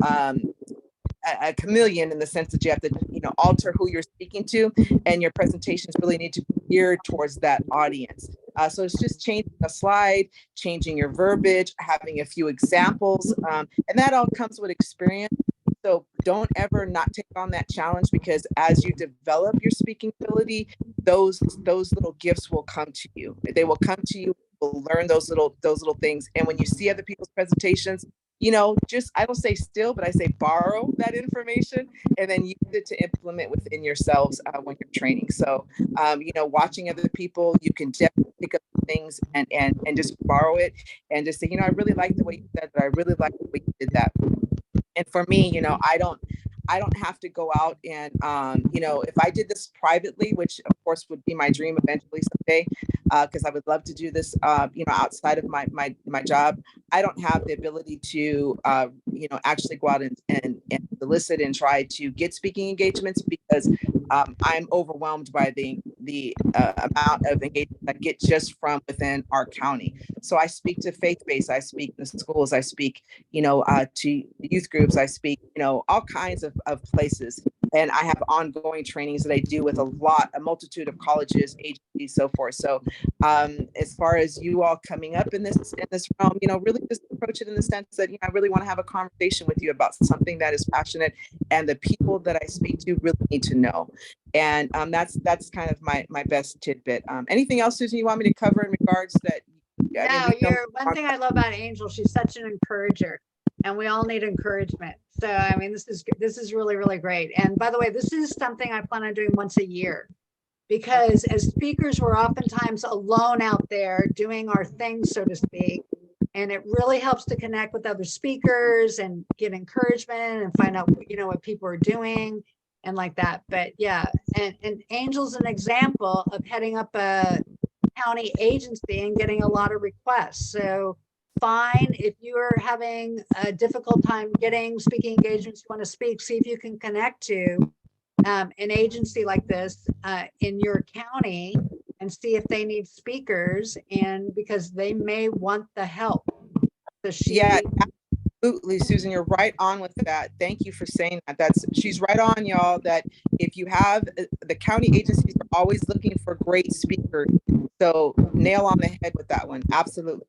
a chameleon in the sense that you have to, you know, alter who you're speaking to, and your presentations really need to be geared towards that audience. So it's just changing a slide, changing your verbiage, having a few examples, and that all comes with experience. So don't ever not take on that challenge, because as you develop your speaking ability, those little gifts will come to you. They will come to you. You'll learn those little things. And when you see other people's presentations, you know, just, I don't say steal, but I say borrow that information, and then use it to implement within yourselves when you're training. So, you know, watching other people, you can definitely pick up things and just borrow it, and just say, you know, I really like the way you said that. I really like the way you did that. And for me, you know, I don't have to go out and, you know, if I did this privately, which of course would be my dream eventually someday, because I would love to do this, you know, outside of my job, I don't have the ability to, you know, actually go out and solicit and try to get speaking engagements, because I'm overwhelmed by the amount of engagement I get just from within our county. So I speak to faith-based, I speak in the schools, I speak, you know, to youth groups, I speak, you know, all kinds of places. And I have ongoing trainings that I do with a multitude of colleges, agencies, so forth. So as far as you all coming up in this realm, you know, really just approach it in the sense that, you know, I really want to have a conversation with you about something that is passionate, and the people that I speak to really need to know. And that's kind of my best tidbit. Anything else, Susan, you want me to cover in regards that? One thing I love about Angel, she's such an encourager, and we all need encouragement. So, I mean, this is really, really great. And by the way, this is something I plan on doing once a year, because as speakers, we're oftentimes alone out there doing our thing, so to speak. And it really helps to connect with other speakers and get encouragement and find out, you know, what people are doing and like that. But yeah, and Angel's an example of heading up a county agency and getting a lot of requests. So fine, if you are having a difficult time getting speaking engagements, you want to speak, see if you can connect to an agency like this in your county, and see if they need speakers, and because they may want the help. So Absolutely, Susan, you're right on with that. Thank you for saying that. She's right on, y'all, that if you have, the county agencies are always looking for great speakers. So nail on the head with that one. Absolutely.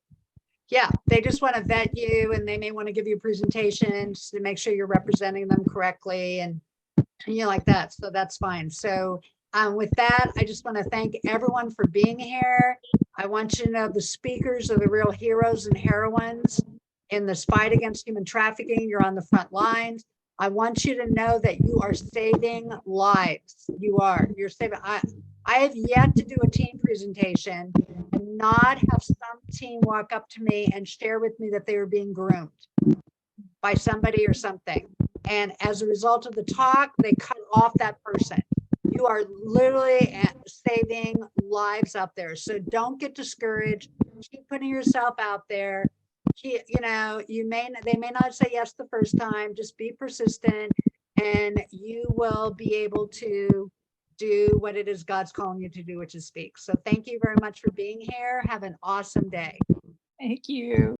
Yeah, they just want to vet you and they may want to give you presentations to make sure you're representing them correctly and you like that. So that's fine. So with that, I just want to thank everyone for being here. I want you to know the speakers are the real heroes and heroines in this fight against human trafficking. You're on the front lines. I want you to know that you are saving lives. You're saving. I have yet to do a team presentation and not have some team walk up to me and share with me that they were being groomed by somebody or something. And as a result of the talk, they cut off that person. You are literally saving lives out there. So don't get discouraged. Keep putting yourself out there. You know, they may not say yes the first time. Just be persistent and you will be able to do what it is God's calling you to do, which is speak. So thank you very much for being here. Have an awesome day. Thank you.